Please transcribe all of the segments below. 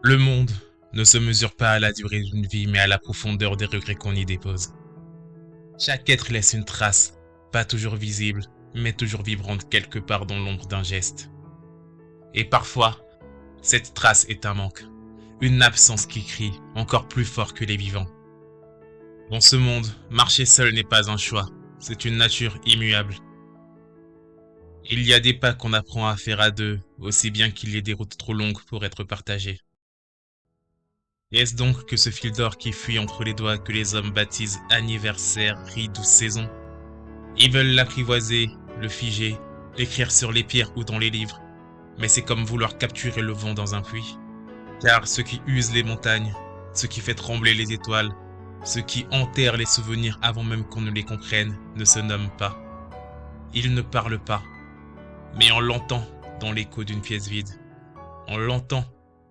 Le monde ne se mesure pas à la durée d'une vie, mais à la profondeur des regrets qu'on y dépose. Chaque être laisse une trace, pas toujours visible, mais toujours vibrante quelque part dans l'ombre d'un geste. Et parfois, cette trace est un manque, une absence qui crie encore plus fort que les vivants. Dans ce monde, marcher seul n'est pas un choix, c'est une nature immuable. Il y a des pas qu'on apprend à faire à deux, aussi bien qu'il y ait des routes trop longues pour être partagées. Est-ce donc que ce fil d'or qui fuit entre les doigts que les hommes baptisent anniversaire, rides ou saison? Ils veulent l'apprivoiser, le figer, l'écrire sur les pierres ou dans les livres, mais c'est comme vouloir capturer le vent dans un puits. Car ce qui use les montagnes, ce qui fait trembler les étoiles, ce qui enterre les souvenirs avant même qu'on ne les comprenne, ne se nomme pas. Il ne parle pas, mais on l'entend dans l'écho d'une pièce vide. On l'entend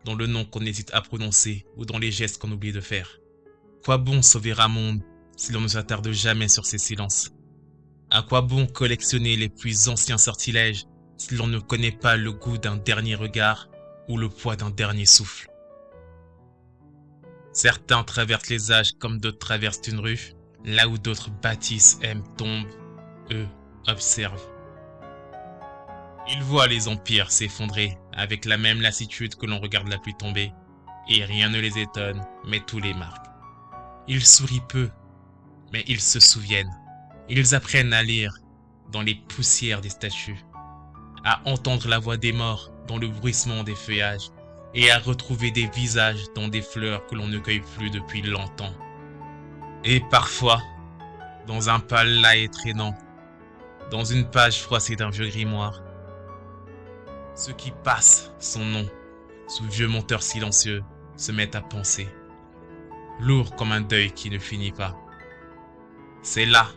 dans le nom qu'on hésite à prononcer ou dans les gestes qu'on oublie de faire. Quoi bon sauver un monde si l'on ne s'attarde jamais sur ses silences? À quoi bon collectionner les plus anciens sortilèges si l'on ne connaît pas le goût d'un dernier regard ou le poids d'un dernier souffle? Certains traversent les âges comme d'autres traversent une rue, là où d'autres bâtissent, aiment, tombent, eux observent. Ils voient les empires s'effondrer avec la même lassitude que l'on regarde la pluie tomber, et rien ne les étonne, mais tout les marque. Ils sourient peu, mais ils se souviennent. Ils apprennent à lire dans les poussières des statues, à entendre la voix des morts dans le bruissement des feuillages, et à retrouver des visages dans des fleurs que l'on ne cueille plus depuis longtemps. Et parfois, dans un pâle las et traînant, dans une page froissée d'un vieux grimoire, ceux qui passent son nom sous vieux monteurs silencieux se mettent à penser, lourd comme un deuil qui ne finit pas. C'est là,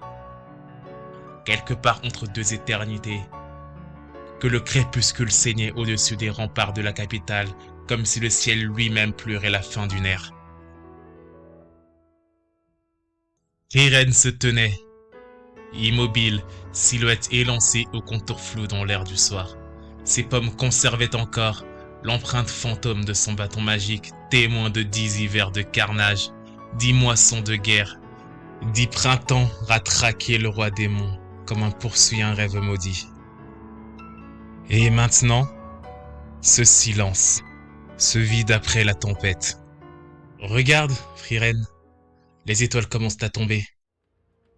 quelque part entre deux éternités, que le crépuscule saignait au-dessus des remparts de la capitale, comme si le ciel lui-même pleurait la fin d'une ère. Friren se tenait, immobile, silhouette élancée au contour flou dans l'air du soir. Ses pommes conservaient encore l'empreinte fantôme de son bâton magique, témoin de 10 hivers de carnage, 10 moissons de guerre, 10 printemps ratraqués le roi démon, comme un poursuit un rêve maudit. Et maintenant, ce silence, ce vide après la tempête. Regarde, Friren, les étoiles commencent à tomber.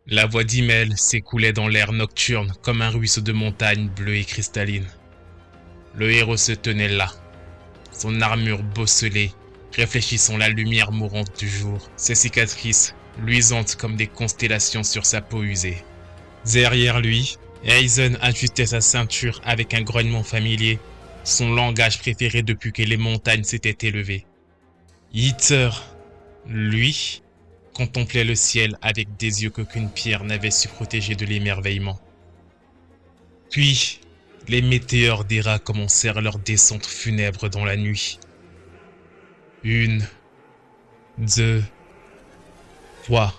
La voix d'Himmel s'écoulait dans l'air nocturne comme un ruisseau de montagne bleue et cristalline. Le héros se tenait là, son armure bosselée, réfléchissant la lumière mourante du jour, ses cicatrices luisantes comme des constellations sur sa peau usée. Derrière lui, Aizen ajustait sa ceinture avec un grognement familier, son langage préféré depuis que les montagnes s'étaient élevées. Hither, lui, contemplait le ciel avec des yeux qu'aucune pierre n'avait su protéger de l'émerveillement. Puis, les météores d'Hera commencèrent leur descente funèbre dans la nuit. 1, 2, 3.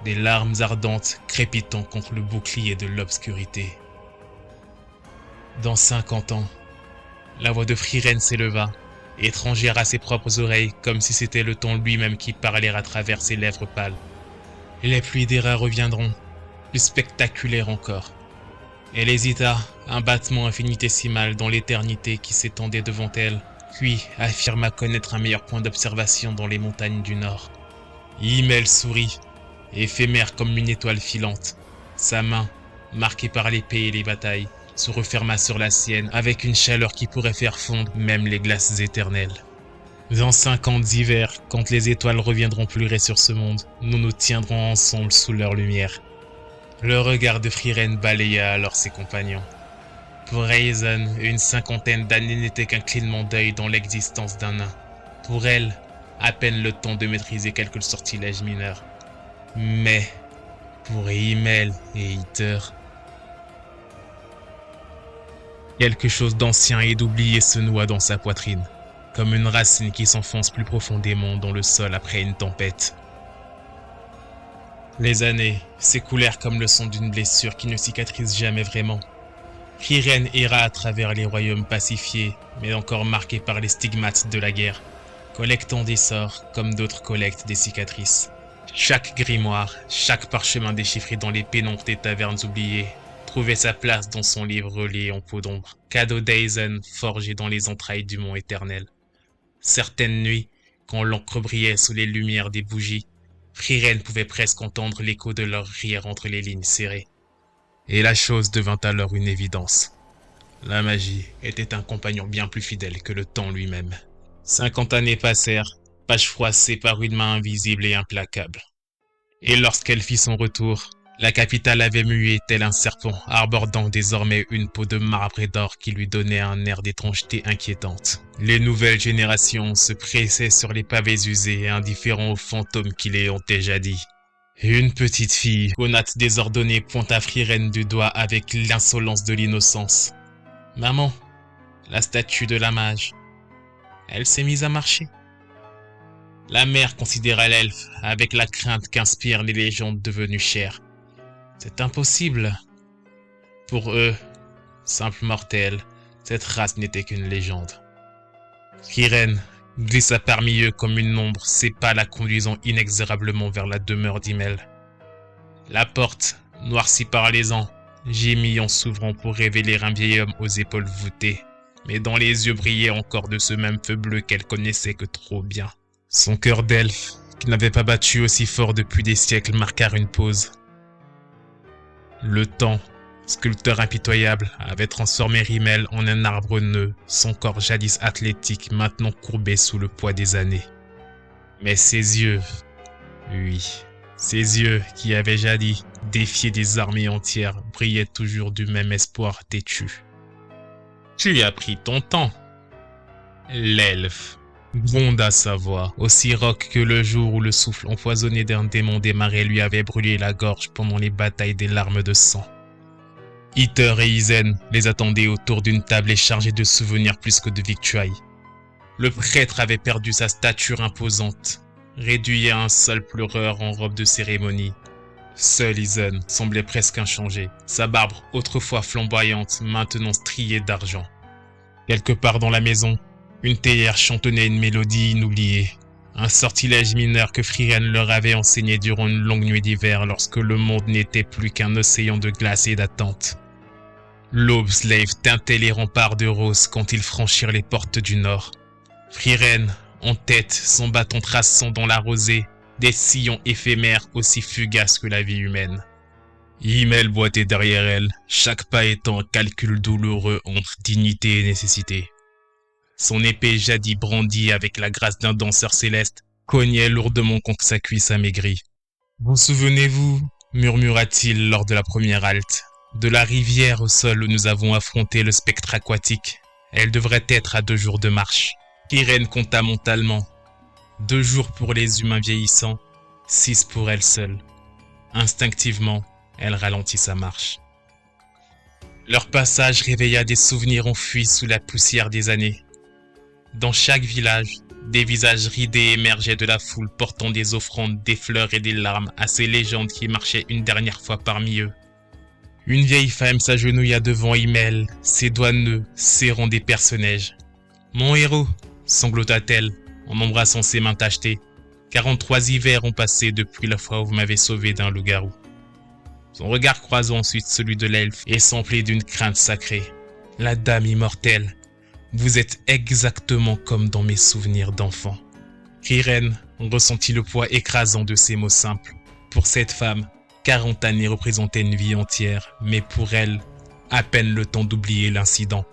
Des larmes ardentes crépitant contre le bouclier de l'obscurité. Dans 50 ans, la voix de Friren s'éleva, étrangère à ses propres oreilles, comme si c'était le temps lui-même qui parlait à travers ses lèvres pâles. Les pluies d'Hera reviendront, plus spectaculaires encore. Elle hésita, un battement infinitésimal dans l'éternité qui s'étendait devant elle, puis affirma connaître un meilleur point d'observation dans les montagnes du nord. Himmel sourit, éphémère comme une étoile filante. Sa main, marquée par l'épée et les batailles, se referma sur la sienne avec une chaleur qui pourrait faire fondre même les glaces éternelles. Dans 50 hivers, quand les étoiles reviendront pleurer sur ce monde, nous nous tiendrons ensemble sous leur lumière. Le regard de Friren balaya alors ses compagnons. Pour Aizen, une 50aine d'années n'était qu'un clignement d'œil dans l'existence d'un nain. Pour elle, à peine le temps de maîtriser quelques sortilèges mineurs. Mais, pour Himmel et Hither, quelque chose d'ancien et d'oublié se noie dans sa poitrine, comme une racine qui s'enfonce plus profondément dans le sol après une tempête. Les années s'écoulèrent comme le son d'une blessure qui ne cicatrise jamais vraiment. Friren erra à travers les royaumes pacifiés, mais encore marqués par les stigmates de la guerre, collectant des sorts comme d'autres collectent des cicatrices. Chaque grimoire, chaque parchemin déchiffré dans les pénombres des tavernes oubliées, trouvait sa place dans son livre relié en peau d'ombre, cadeau d'Aizen forgé dans les entrailles du mont éternel. Certaines nuits, quand l'encre brillait sous les lumières des bougies, Friren pouvait presque entendre l'écho de leurs rires entre les lignes serrées. Et la chose devint alors une évidence. La magie était un compagnon bien plus fidèle que le temps lui-même. 50 années passèrent, page froissée par une main invisible et implacable. Et lorsqu'elle fit son retour, la capitale avait mué tel un serpent, abordant désormais une peau de marbre et d'or qui lui donnait un air d'étrangeté inquiétante. Les nouvelles générations se pressaient sur les pavés usés, indifférents aux fantômes qui les hantaient jadis. Une petite fille, aux nattes désordonnées, pointa Friren du doigt avec l'insolence de l'innocence. « Maman, la statue de la mage. » Elle s'est mise à marcher. La mère considéra l'elfe avec la crainte qu'inspirent les légendes devenues chères. C'est impossible. Pour eux, simples mortels, cette race n'était qu'une légende. Friren glissa parmi eux comme une ombre, ses pas la conduisant inexorablement vers la demeure d'Himmel. La porte, noircie par les ans, gémit en s'ouvrant pour révéler un vieil homme aux épaules voûtées, mais dont les yeux brillaient encore de ce même feu bleu qu'elle connaissait que trop bien. Son cœur d'elfe, qui n'avait pas battu aussi fort depuis des siècles, marqua une pause. Le temps, sculpteur impitoyable, avait transformé Himmel en un arbre nœud, son corps jadis athlétique, maintenant courbé sous le poids des années. Mais ses yeux, oui, ses yeux qui avaient jadis défié des armées entières, brillaient toujours du même espoir têtu. « Tu as pris ton temps. » L'elfe gronda sa voix, aussi rauque que le jour où le souffle empoisonné d'un démon des marais lui avait brûlé la gorge pendant les batailles des larmes de sang. Iter et Izen les attendaient autour d'une table et chargés de souvenirs plus que de victuailles. Le prêtre avait perdu sa stature imposante, réduit à un seul pleureur en robe de cérémonie. Seul Izen semblait presque inchangé, sa barbe autrefois flamboyante, maintenant striée d'argent. Quelque part dans la maison, une théière chantonnait une mélodie inoubliée, un sortilège mineur que Friren leur avait enseigné durant une longue nuit d'hiver lorsque le monde n'était plus qu'un océan de glace et d'attente. L'aube slave teintait les remparts de rose quand ils franchirent les portes du nord. Friren, en tête, son bâton traçant dans la rosée, des sillons éphémères aussi fugaces que la vie humaine. Himmel boitait derrière elle, chaque pas étant un calcul douloureux entre dignité et nécessité. Son épée jadis brandie avec la grâce d'un danseur céleste cognait lourdement contre sa cuisse amaigrie. « Vous souvenez-vous, murmura-t-il lors de la première halte, de la rivière au sol où nous avons affronté le spectre aquatique. Elle devrait être à 2 jours de marche. » Friren compta mentalement. 2 jours pour les humains vieillissants, 6 pour elle seule. Instinctivement, elle ralentit sa marche. Leur passage réveilla des souvenirs enfuis sous la poussière des années. Dans chaque village, des visages ridés émergeaient de la foule portant des offrandes, des fleurs et des larmes à ces légendes qui marchaient une dernière fois parmi eux. Une vieille femme s'agenouilla devant Himmel, ses doigts nœuds serrant des perce-neige. « Mon héros !» sanglota-t-elle en embrassant ses mains tachetées. « 43 hivers ont passé depuis la fois où vous m'avez sauvé d'un loup-garou. » Son regard croisa ensuite celui de l'elfe et s'emplit d'une crainte sacrée. « La dame immortelle, vous êtes exactement comme dans mes souvenirs d'enfant. » Friren ressentit le poids écrasant de ces mots simples. Pour cette femme, 40 années représentaient une vie entière, mais pour elle, à peine le temps d'oublier l'incident.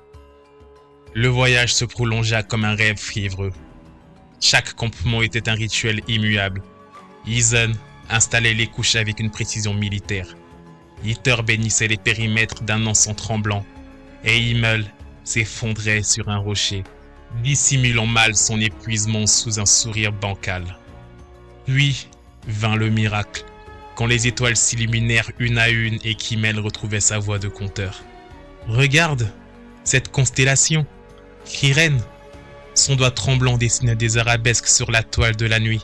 Le voyage se prolongea comme un rêve fiévreux. Chaque campement était un rituel immuable. Izen installait les couches avec une précision militaire. Iter bénissait les périmètres d'un encens tremblant, et Himmel s'effondrait sur un rocher, dissimulant mal son épuisement sous un sourire bancal. Puis vint le miracle, quand les étoiles s'illuminèrent une à une et qu'Himmel retrouvait sa voix de conteur. « Regarde, cette constellation !» Friren, son doigt tremblant dessinait des arabesques sur la toile de la nuit.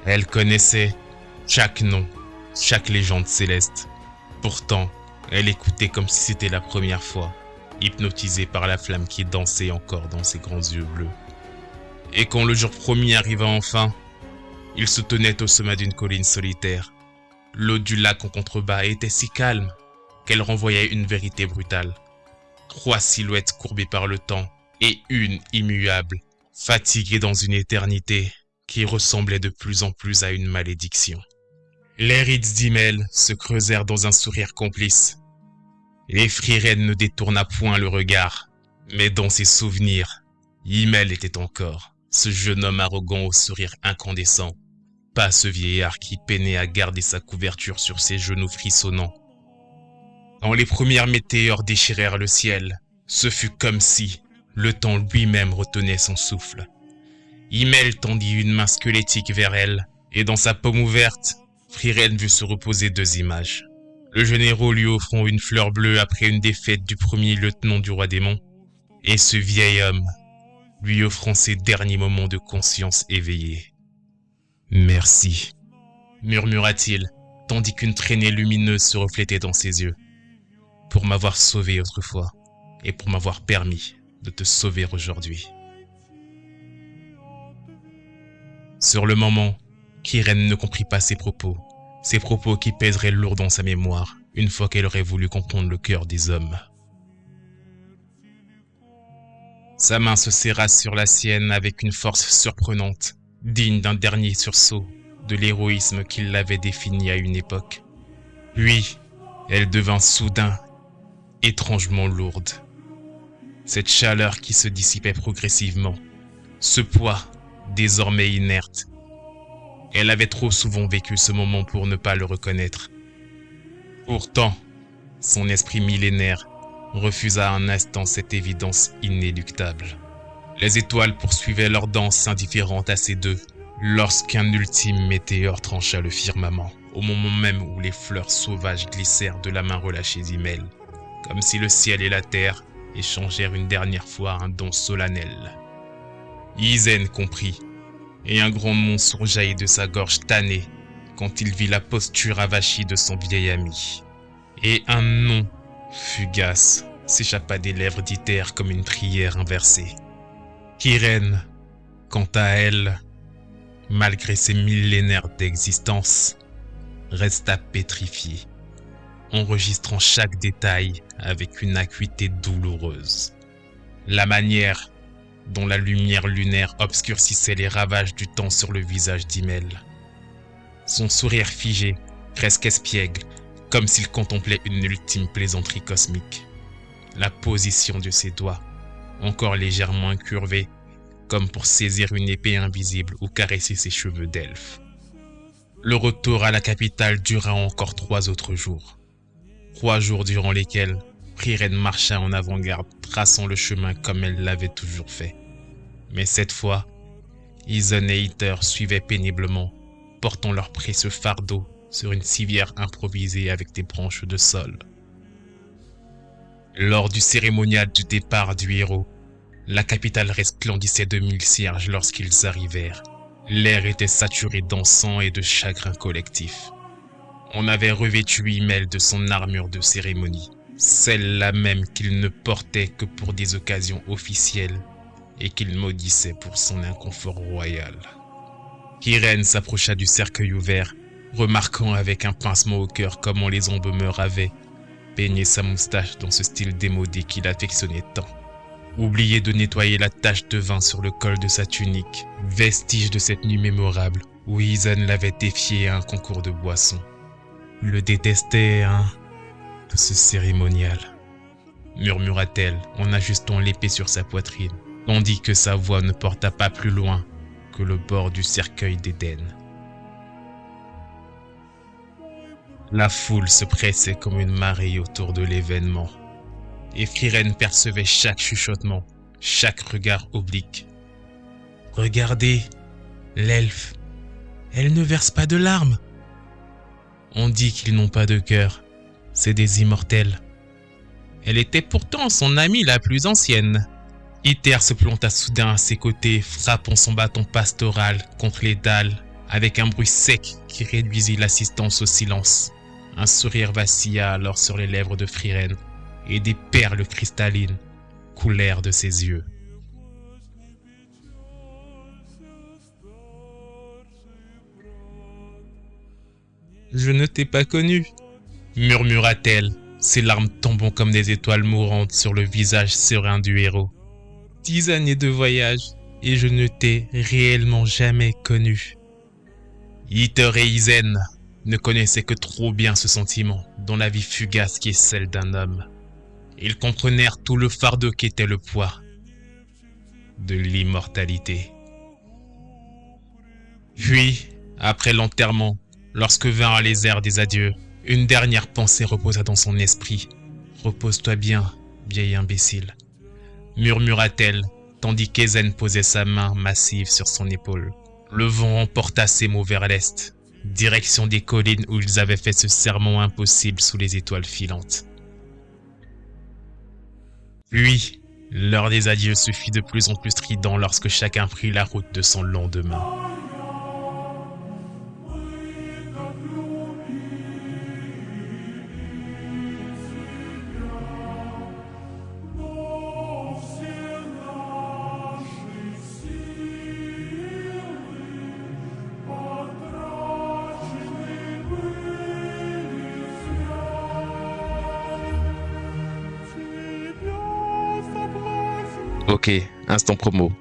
Elle connaissait chaque nom, chaque légende céleste. Pourtant, elle écoutait comme si c'était la première fois. hypnotisé par la flamme qui dansait encore dans ses grands yeux bleus. Et quand le jour promis arriva enfin, il se tenait au sommet d'une colline solitaire. L'eau du lac en contrebas était si calme qu'elle renvoyait une vérité brutale. 3 silhouettes courbées par le temps et une immuable, fatiguée dans une éternité qui ressemblait de plus en plus à une malédiction. Les rides d'Himmel se creusèrent dans un sourire complice. Et Frieren ne détourna point le regard, mais dans ses souvenirs, Himmel était encore ce jeune homme arrogant au sourire incandescent, pas ce vieillard qui peinait à garder sa couverture sur ses genoux frissonnants. Quand les premières météores déchirèrent le ciel, ce fut comme si le temps lui-même retenait son souffle. Himmel tendit une main squelettique vers elle, et dans sa paume ouverte, Frieren vit se reposer 2 images. Le jeune héros lui offrant une fleur bleue après une défaite du premier lieutenant du roi démon, et ce vieil homme lui offrant ses derniers moments de conscience éveillée. « Merci » murmura-t-il, tandis qu'une traînée lumineuse se reflétait dans ses yeux. « Pour m'avoir sauvé autrefois, et pour m'avoir permis de te sauver aujourd'hui. » Sur le moment, Frieren ne comprit pas ses propos qui pèseraient lourd dans sa mémoire une fois qu'elle aurait voulu comprendre le cœur des hommes. Sa main se serra sur la sienne avec une force surprenante, digne d'un dernier sursaut de l'héroïsme qui l'avait défini à une époque. Puis, elle devint soudain étrangement lourde. Cette chaleur qui se dissipait progressivement, ce poids désormais inerte. Elle avait trop souvent vécu ce moment pour ne pas le reconnaître. Pourtant, son esprit millénaire refusa un instant cette évidence inéluctable. Les étoiles poursuivaient leur danse indifférente à ces deux, lorsqu'un ultime météore trancha le firmament, au moment même où les fleurs sauvages glissèrent de la main relâchée d'Himmel, comme si le ciel et la terre échangèrent une dernière fois un don solennel. Isen comprit, et un grondement surjaillit de sa gorge tannée quand il vit la posture avachie de son vieil ami. Et un nom fugace s'échappa des lèvres d'Iter comme une prière inversée. Frieren, quant à elle, malgré ses millénaires d'existence, resta pétrifiée, enregistrant chaque détail avec une acuité douloureuse. La manière dont la lumière lunaire obscurcissait les ravages du temps sur le visage d'Himmel. Son sourire figé, presque espiègle, comme s'il contemplait une ultime plaisanterie cosmique. La position de ses doigts, encore légèrement incurvés, comme pour saisir une épée invisible ou caresser ses cheveux d'elfe. Le retour à la capitale dura encore 3 autres jours. 3 jours durant lesquels Frieren marcha en avant-garde, traçant le chemin comme elle l'avait toujours fait. Mais cette fois, Isen et Iter suivaient péniblement, portant leur précieux fardeau sur une civière improvisée avec des branches de sol. Lors du cérémonial du départ du héros, la capitale resplendissait de 1000 cierges lorsqu'ils arrivèrent. L'air était saturé d'encens et de chagrin collectif. On avait revêtu Himmel de son armure de cérémonie, celle-là même qu'il ne portait que pour des occasions officielles et qu'il maudissait pour son inconfort royal. Frieren s'approcha du cercueil ouvert, remarquant avec un pincement au cœur comment les embaumeurs avaient peigné sa moustache dans ce style démodé qu'il affectionnait tant. Oublié de nettoyer la tache de vin sur le col de sa tunique, vestige de cette nuit mémorable où Isen l'avait défié à un concours de boissons. Il le détestait, hein, tout ce cérémonial, murmura-t-elle en ajustant l'épée sur sa poitrine, tandis que sa voix ne porta pas plus loin que le bord du cercueil d'Éden. La foule se pressait comme une marée autour de l'événement, et Frieren percevait chaque chuchotement, chaque regard oblique. « Regardez, l'elfe, elle ne verse pas de larmes. On dit qu'ils n'ont pas de cœur, c'est des immortels. » Elle était pourtant son amie la plus ancienne. Iter se planta soudain à ses côtés, frappant son bâton pastoral contre les dalles, avec un bruit sec qui réduisit l'assistance au silence. Un sourire vacilla alors sur les lèvres de Frieren, et des perles cristallines coulèrent de ses yeux. « Je ne t'ai pas connu, » murmura-t-elle, ses larmes tombant comme des étoiles mourantes sur le visage serein du héros. 10 années de voyage et je ne t'ai réellement jamais connu. Iter et Isen ne connaissaient que trop bien ce sentiment dans la vie fugace qui est celle d'un homme. Ils comprenèrent tout le fardeau qu'était le poids de l'immortalité. Puis, après l'enterrement, lorsque vinrent les airs des adieux, une dernière pensée reposa dans son esprit. « Repose-toi bien, vieil imbécile », murmura-t-elle, tandis qu'Eisen posait sa main massive sur son épaule. Le vent emporta ces mots vers l'est, direction des collines où ils avaient fait ce serment impossible sous les étoiles filantes. Puis, l'heure des adieux se fit de plus en plus strident lorsque chacun prit la route de son lendemain. Ok, instant promo.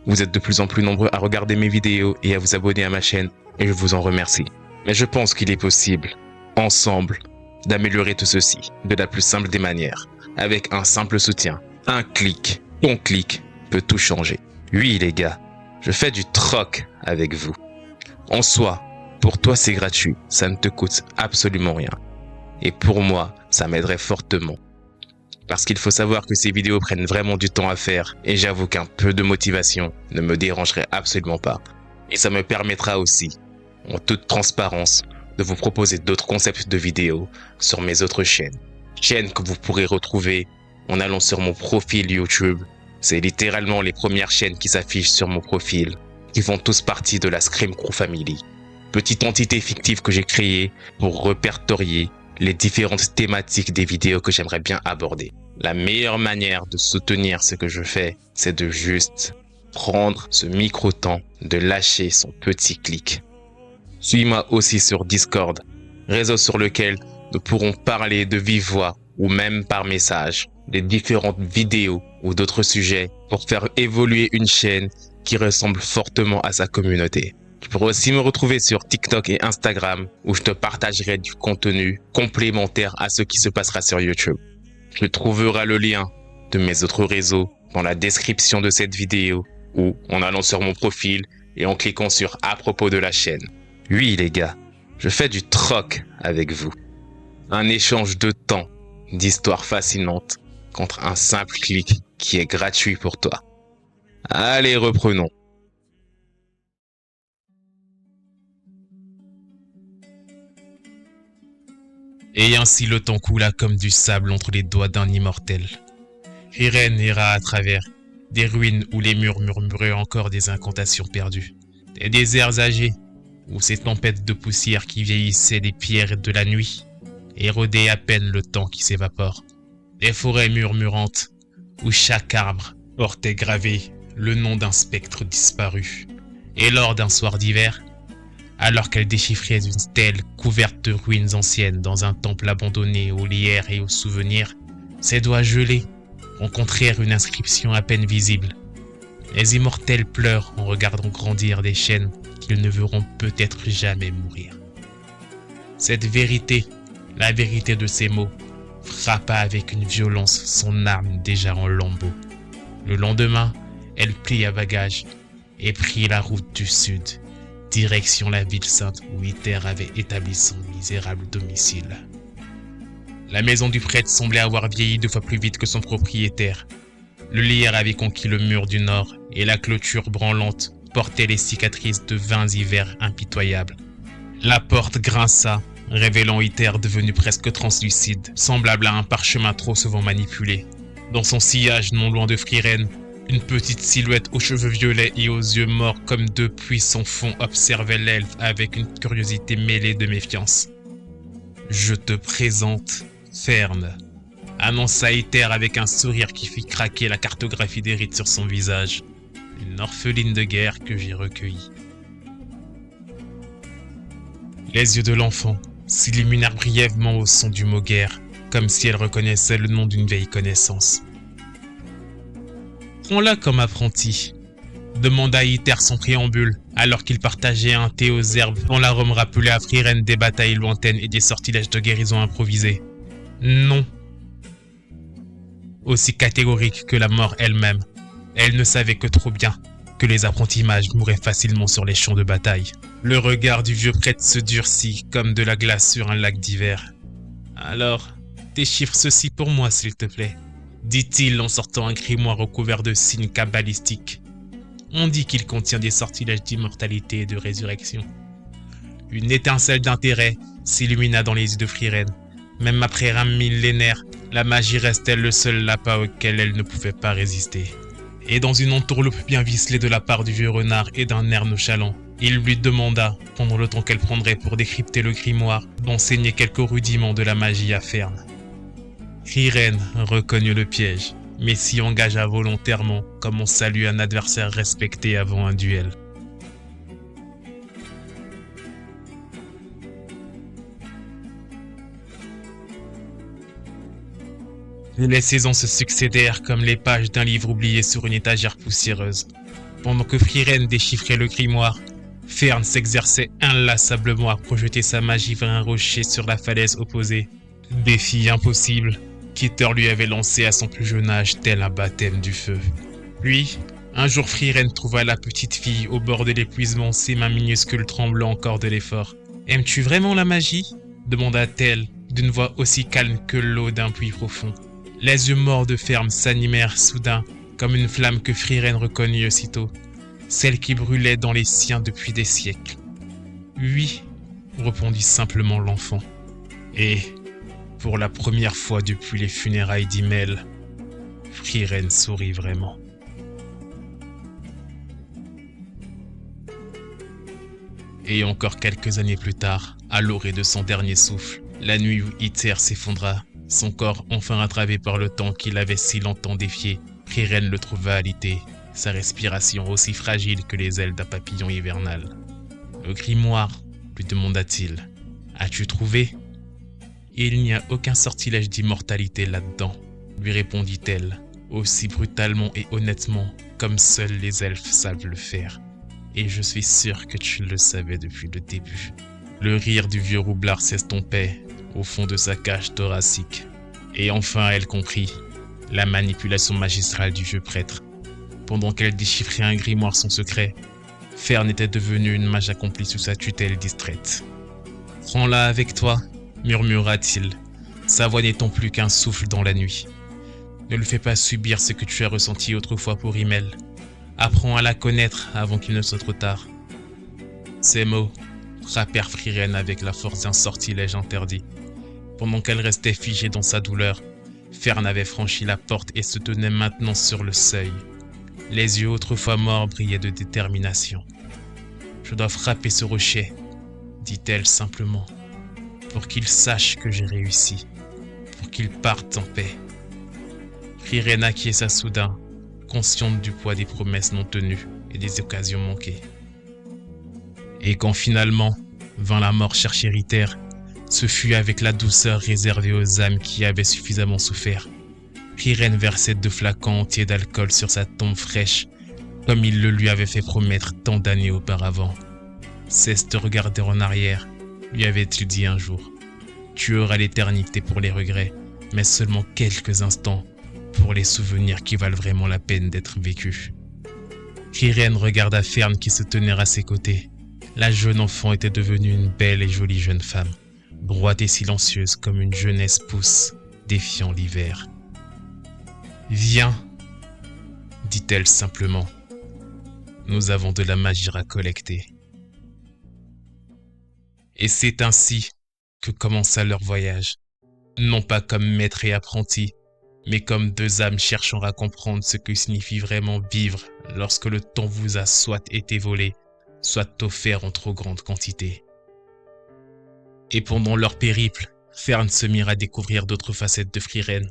Vous êtes de plus en plus nombreux à regarder mes vidéos et à vous abonner à ma chaîne, et je vous en remercie. Mais je pense qu'il est possible, ensemble, d'améliorer tout ceci de la plus simple des manières, avec un simple soutien. Un clic, ton clic, peut tout changer. Oui les gars, je fais du troc avec vous. En soi, pour toi c'est gratuit, ça ne te coûte absolument rien. Et pour moi, ça m'aiderait fortement. Parce qu'il faut savoir que ces vidéos prennent vraiment du temps à faire et j'avoue qu'un peu de motivation ne me dérangerait absolument pas. Et ça me permettra aussi, en toute transparence, de vous proposer d'autres concepts de vidéos sur mes autres chaînes. Chaînes que vous pourrez retrouver en allant sur mon profil YouTube. C'est littéralement les premières chaînes qui s'affichent sur mon profil, qui font tous partie de la Scream Crew Family. Petite entité fictive que j'ai créée pour répertorier les différentes thématiques des vidéos que j'aimerais bien aborder. La meilleure manière de soutenir ce que je fais, c'est de juste prendre ce micro-temps, de lâcher son petit clic. Suis-moi aussi sur Discord, réseau sur lequel nous pourrons parler de vive voix ou même par message des différentes vidéos ou d'autres sujets pour faire évoluer une chaîne qui ressemble fortement à sa communauté. Tu pourras aussi me retrouver sur TikTok et Instagram où je te partagerai du contenu complémentaire à ce qui se passera sur YouTube. Tu trouveras le lien de mes autres réseaux dans la description de cette vidéo ou en allant sur mon profil et en cliquant sur à propos de la chaîne. Oui les gars, je fais du troc avec vous. Un échange de temps, d'histoires fascinantes contre un simple clic qui est gratuit pour toi. Allez, reprenons. Et ainsi le temps coula comme du sable entre les doigts d'un immortel. Irène erra à travers des ruines où les murs murmuraient encore des incantations perdues, des déserts âgés où ces tempêtes de poussière qui vieillissaient des pierres de la nuit érodaient à peine le temps qui s'évapore, des forêts murmurantes où chaque arbre portait gravé le nom d'un spectre disparu. Et lors d'un soir d'hiver, alors qu'elle déchiffrait une stèle couverte de ruines anciennes dans un temple abandonné aux lierres et aux souvenirs, ses doigts gelés rencontrèrent une inscription à peine visible. Les immortels pleurent en regardant grandir des chaînes qu'ils ne verront peut-être jamais mourir. Cette vérité, la vérité de ces mots, frappa avec une violence son âme déjà en lambeaux. Le lendemain, elle plia bagages et prit la route du sud, direction la ville sainte où Iter avait établi son misérable domicile. La maison du prêtre semblait avoir vieilli 2 fois plus vite que son propriétaire. Le lierre avait conquis le mur du nord et la clôture branlante portait les cicatrices de 20 hivers impitoyables. La porte grinça, révélant Iter devenu presque translucide, semblable à un parchemin trop souvent manipulé. Dans son sillage non loin de Friren, une petite silhouette aux cheveux violets et aux yeux morts comme 2 puissants fonds observait l'elfe avec une curiosité mêlée de méfiance. « Je te présente Fern, annonça Ether avec un sourire qui fit craquer la cartographie des rites sur son visage. Une orpheline de guerre que j'ai recueillie. Les yeux de l'enfant s'illuminèrent brièvement au son du mot guerre, comme si elle reconnaissait le nom d'une vieille connaissance. « Prends-la comme apprenti », demanda Ether sans préambule, alors qu'il partageait un thé aux herbes dont l'arôme rappelait à Frieren des batailles lointaines et des sortilèges de guérison improvisés. « Non », aussi catégorique que la mort elle-même. Elle ne savait que trop bien que les apprentis mages mouraient facilement sur les champs de bataille. Le regard du vieux prêtre se durcit comme de la glace sur un lac d'hiver. « Alors, déchiffre ceci pour moi, s'il te plaît, » dit-il en sortant un grimoire recouvert de signes kabbalistiques. On dit qu'il contient des sortilèges d'immortalité et de résurrection. Une étincelle d'intérêt s'illumina dans les yeux de Frieren. Même après un millénaire, la magie restait le seul lapin auquel elle ne pouvait pas résister. Et dans une entourloupe bien vicelée de la part du vieux renard et d'un air nonchalant, il lui demanda, pendant le temps qu'elle prendrait pour décrypter le grimoire, d'enseigner quelques rudiments de la magie à Fern. Frieren reconnut le piège, mais s'y engagea volontairement comme on salue un adversaire respecté avant un duel. Les saisons se succédèrent comme les pages d'un livre oublié sur une étagère poussiéreuse. Pendant que Frieren déchiffrait le grimoire, Fern s'exerçait inlassablement à projeter sa magie vers un rocher sur la falaise opposée. Défi impossible qu'Ether lui avait lancé à son plus jeune âge tel un baptême du feu. Puis, un jour Frieren trouva la petite fille au bord de l'épuisement, ses mains minuscules tremblant encore de l'effort. « Aimes-tu vraiment la magie ?» demanda-t-elle d'une voix aussi calme que l'eau d'un puits profond. Les yeux morts de Fern s'animèrent soudain, comme une flamme que Frieren reconnut aussitôt, celle qui brûlait dans les siens depuis des siècles. « Oui », répondit simplement l'enfant. Et, pour la première fois depuis les funérailles d'Himmel, Frieren sourit vraiment. Et encore quelques années plus tard, à l'orée de son dernier souffle, la nuit où Ether s'effondra, son corps enfin rattrapé par le temps qu'il avait si longtemps défié, Frieren le trouva alité, sa respiration aussi fragile que les ailes d'un papillon hivernal. « Le grimoire » lui demanda-t-il. « As-tu trouvé ?»« Il n'y a aucun sortilège d'immortalité là-dedans, » lui répondit-elle, aussi brutalement et honnêtement comme seuls les elfes savent le faire. « Et je suis sûr que tu le savais depuis le début. » Le rire du vieux roublard s'estompait au fond de sa cage thoracique. Et enfin elle comprit la manipulation magistrale du vieux prêtre. Pendant qu'elle déchiffrait un grimoire sans secret, Fern était devenue une mage accomplie sous sa tutelle distraite. « Prends-la avec toi », murmura-t-il, sa voix n'étant plus qu'un souffle dans la nuit. « Ne lui fais pas subir ce que tu as ressenti autrefois pour Himmel. Apprends à la connaître avant qu'il ne soit trop tard. » Ces mots frappèrent Frieren avec la force d'un sortilège interdit. Pendant qu'elle restait figée dans sa douleur, Fern avait franchi la porte et se tenait maintenant sur le seuil. Les yeux autrefois morts brillaient de détermination. « Je dois frapper ce rocher, » dit-elle simplement, « pour qu'il sache que j'ai réussi, pour qu'il parte en paix. » Frieren acquiesça soudain, consciente du poids des promesses non tenues et des occasions manquées. Et quand finalement vint la mort chercher Ether, ce fut avec la douceur réservée aux âmes qui avaient suffisamment souffert. Frieren versait 2 flacons entiers d'alcool sur sa tombe fraîche, comme il le lui avait fait promettre tant d'années auparavant. « Cesse de regarder en arrière », lui avait-il dit un jour. « Tu auras l'éternité pour les regrets, mais seulement quelques instants pour les souvenirs qui valent vraiment la peine d'être vécus. » Frieren regarda Fern qui se tenait à ses côtés. La jeune enfant était devenue une belle et jolie jeune femme, droite et silencieuse comme une jeunesse pousse, défiant l'hiver. « Viens, » dit-elle simplement. « Nous avons de la magie à collecter. » Et c'est ainsi que commença leur voyage, non pas comme maître et apprenti, mais comme 2 âmes cherchant à comprendre ce que signifie vraiment vivre lorsque le temps vous a soit été volé, soit offert en trop grande quantité. Et pendant leur périple, Fern se mit à découvrir d'autres facettes de Frieren,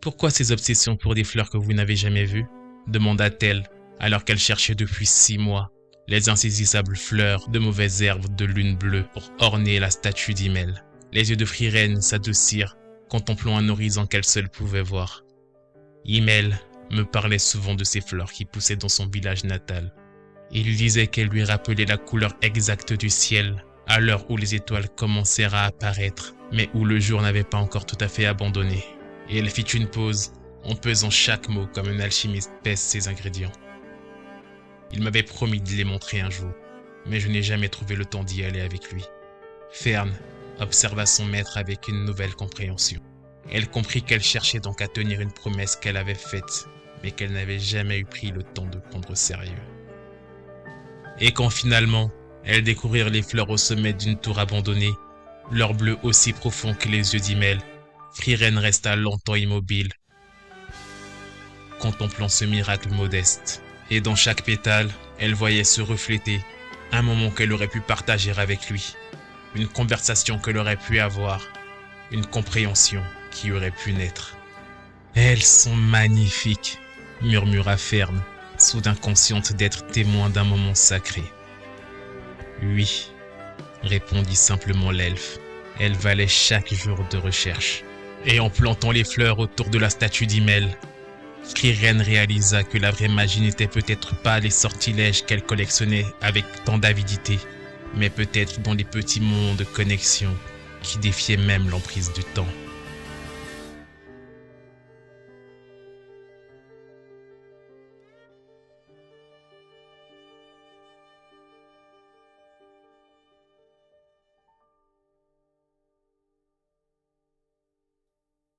Pourquoi ces obsessions pour des fleurs que vous n'avez jamais vues demanda-t-elle, alors qu'elle cherchait depuis 6 mois les insaisissables fleurs de mauvaises herbes de lune bleue pour orner la statue d'Himmel. Les yeux de Friren s'adoucirent, contemplant un horizon qu'elle seule pouvait voir. Himmel me parlait souvent de ces fleurs qui poussaient dans son village natal. Il disait qu'elles lui rappelaient la couleur exacte du ciel, à l'heure où les étoiles commencèrent à apparaître, mais où le jour n'avait pas encore tout à fait abandonné. Et elle fit une pause, en pesant chaque mot comme un alchimiste pèse ses ingrédients. Il m'avait promis de les montrer un jour, mais je n'ai jamais trouvé le temps d'y aller avec lui. Fern observa son maître avec une nouvelle compréhension. Elle comprit qu'elle cherchait donc à tenir une promesse qu'elle avait faite, mais qu'elle n'avait jamais eu pris le temps de prendre au sérieux. Et quand finalement, elles découvrirent les fleurs au sommet d'une tour abandonnée, leur bleu aussi profond que les yeux d'Himmel, Friren resta longtemps immobile, contemplant ce miracle modeste. Et dans chaque pétale, elle voyait se refléter un moment qu'elle aurait pu partager avec lui, une conversation qu'elle aurait pu avoir, une compréhension qui aurait pu naître. « Elles sont magnifiques !» murmura Fern, soudain consciente d'être témoin d'un moment sacré. « Oui !» répondit simplement l'elfe. Elle valait chaque jour de recherche. Et en plantant les fleurs autour de la statue d'Himmel, Friren réalisa que la vraie magie n'était peut-être pas les sortilèges qu'elle collectionnait avec tant d'avidité, mais peut-être dans les petits mondes de connexion qui défiaient même l'emprise du temps.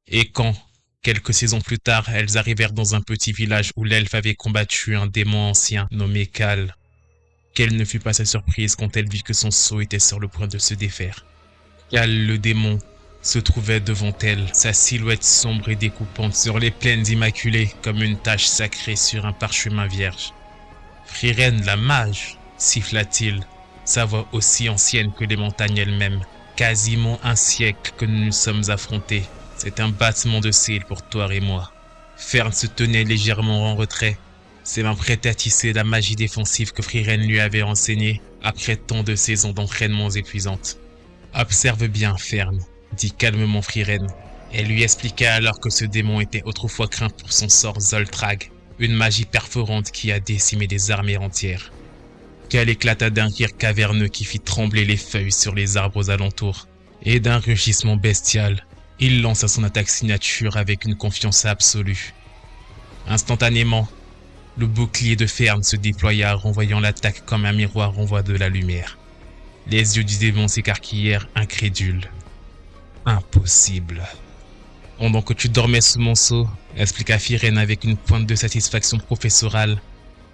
Et quand, quelques saisons plus tard, elles arrivèrent dans un petit village où l'elfe avait combattu un démon ancien nommé Cal, quelle ne fut pas sa surprise quand elle vit que son sceau était sur le point de se défaire. Cal le démon se trouvait devant elle, sa silhouette sombre et découpante sur les plaines immaculées comme une tache sacrée sur un parchemin vierge. « Friren la mage !» siffla-t-il, sa voix aussi ancienne que les montagnes elles-mêmes. « Quasiment un siècle que nous nous sommes affrontés. C'est un battement de cils pour toi et moi. » Fern se tenait légèrement en retrait, ses mains prêtes à tisser la magie défensive que Friren lui avait enseignée après tant de saisons d'entraînements épuisantes. « Observe bien, Fern, » dit calmement Friren. Elle lui expliqua alors que ce démon était autrefois craint pour son sort Zoltrag, une magie perforante qui a décimé des armées entières. Cal éclata d'un rire caverneux qui fit trembler les feuilles sur les arbres aux alentours, et d'un rugissement bestial, il lança son attaque signature avec une confiance absolue. Instantanément, le bouclier de Fern se déploya, renvoyant l'attaque comme un miroir renvoie de la lumière. Les yeux du démon s'écarquillèrent, incrédules. Impossible. Pendant que tu dormais sous mon sceau, expliqua Friren avec une pointe de satisfaction professorale,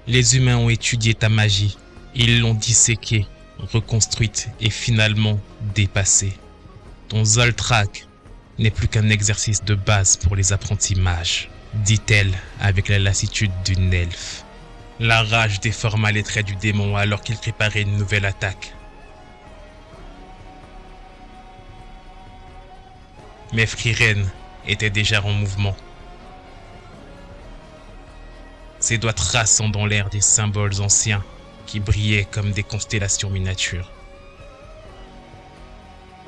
les humains ont étudié ta magie. Ils l'ont disséquée, reconstruite et finalement dépassée. Ton Zoltrak n'est plus qu'un exercice de base pour les apprentis mages, dit-elle avec la lassitude d'une elfe. La rage déforma les traits du démon alors qu'il préparait une nouvelle attaque. Mais Friren était déjà en mouvement. Ses doigts traçant dans l'air des symboles anciens qui brillaient comme des constellations miniatures.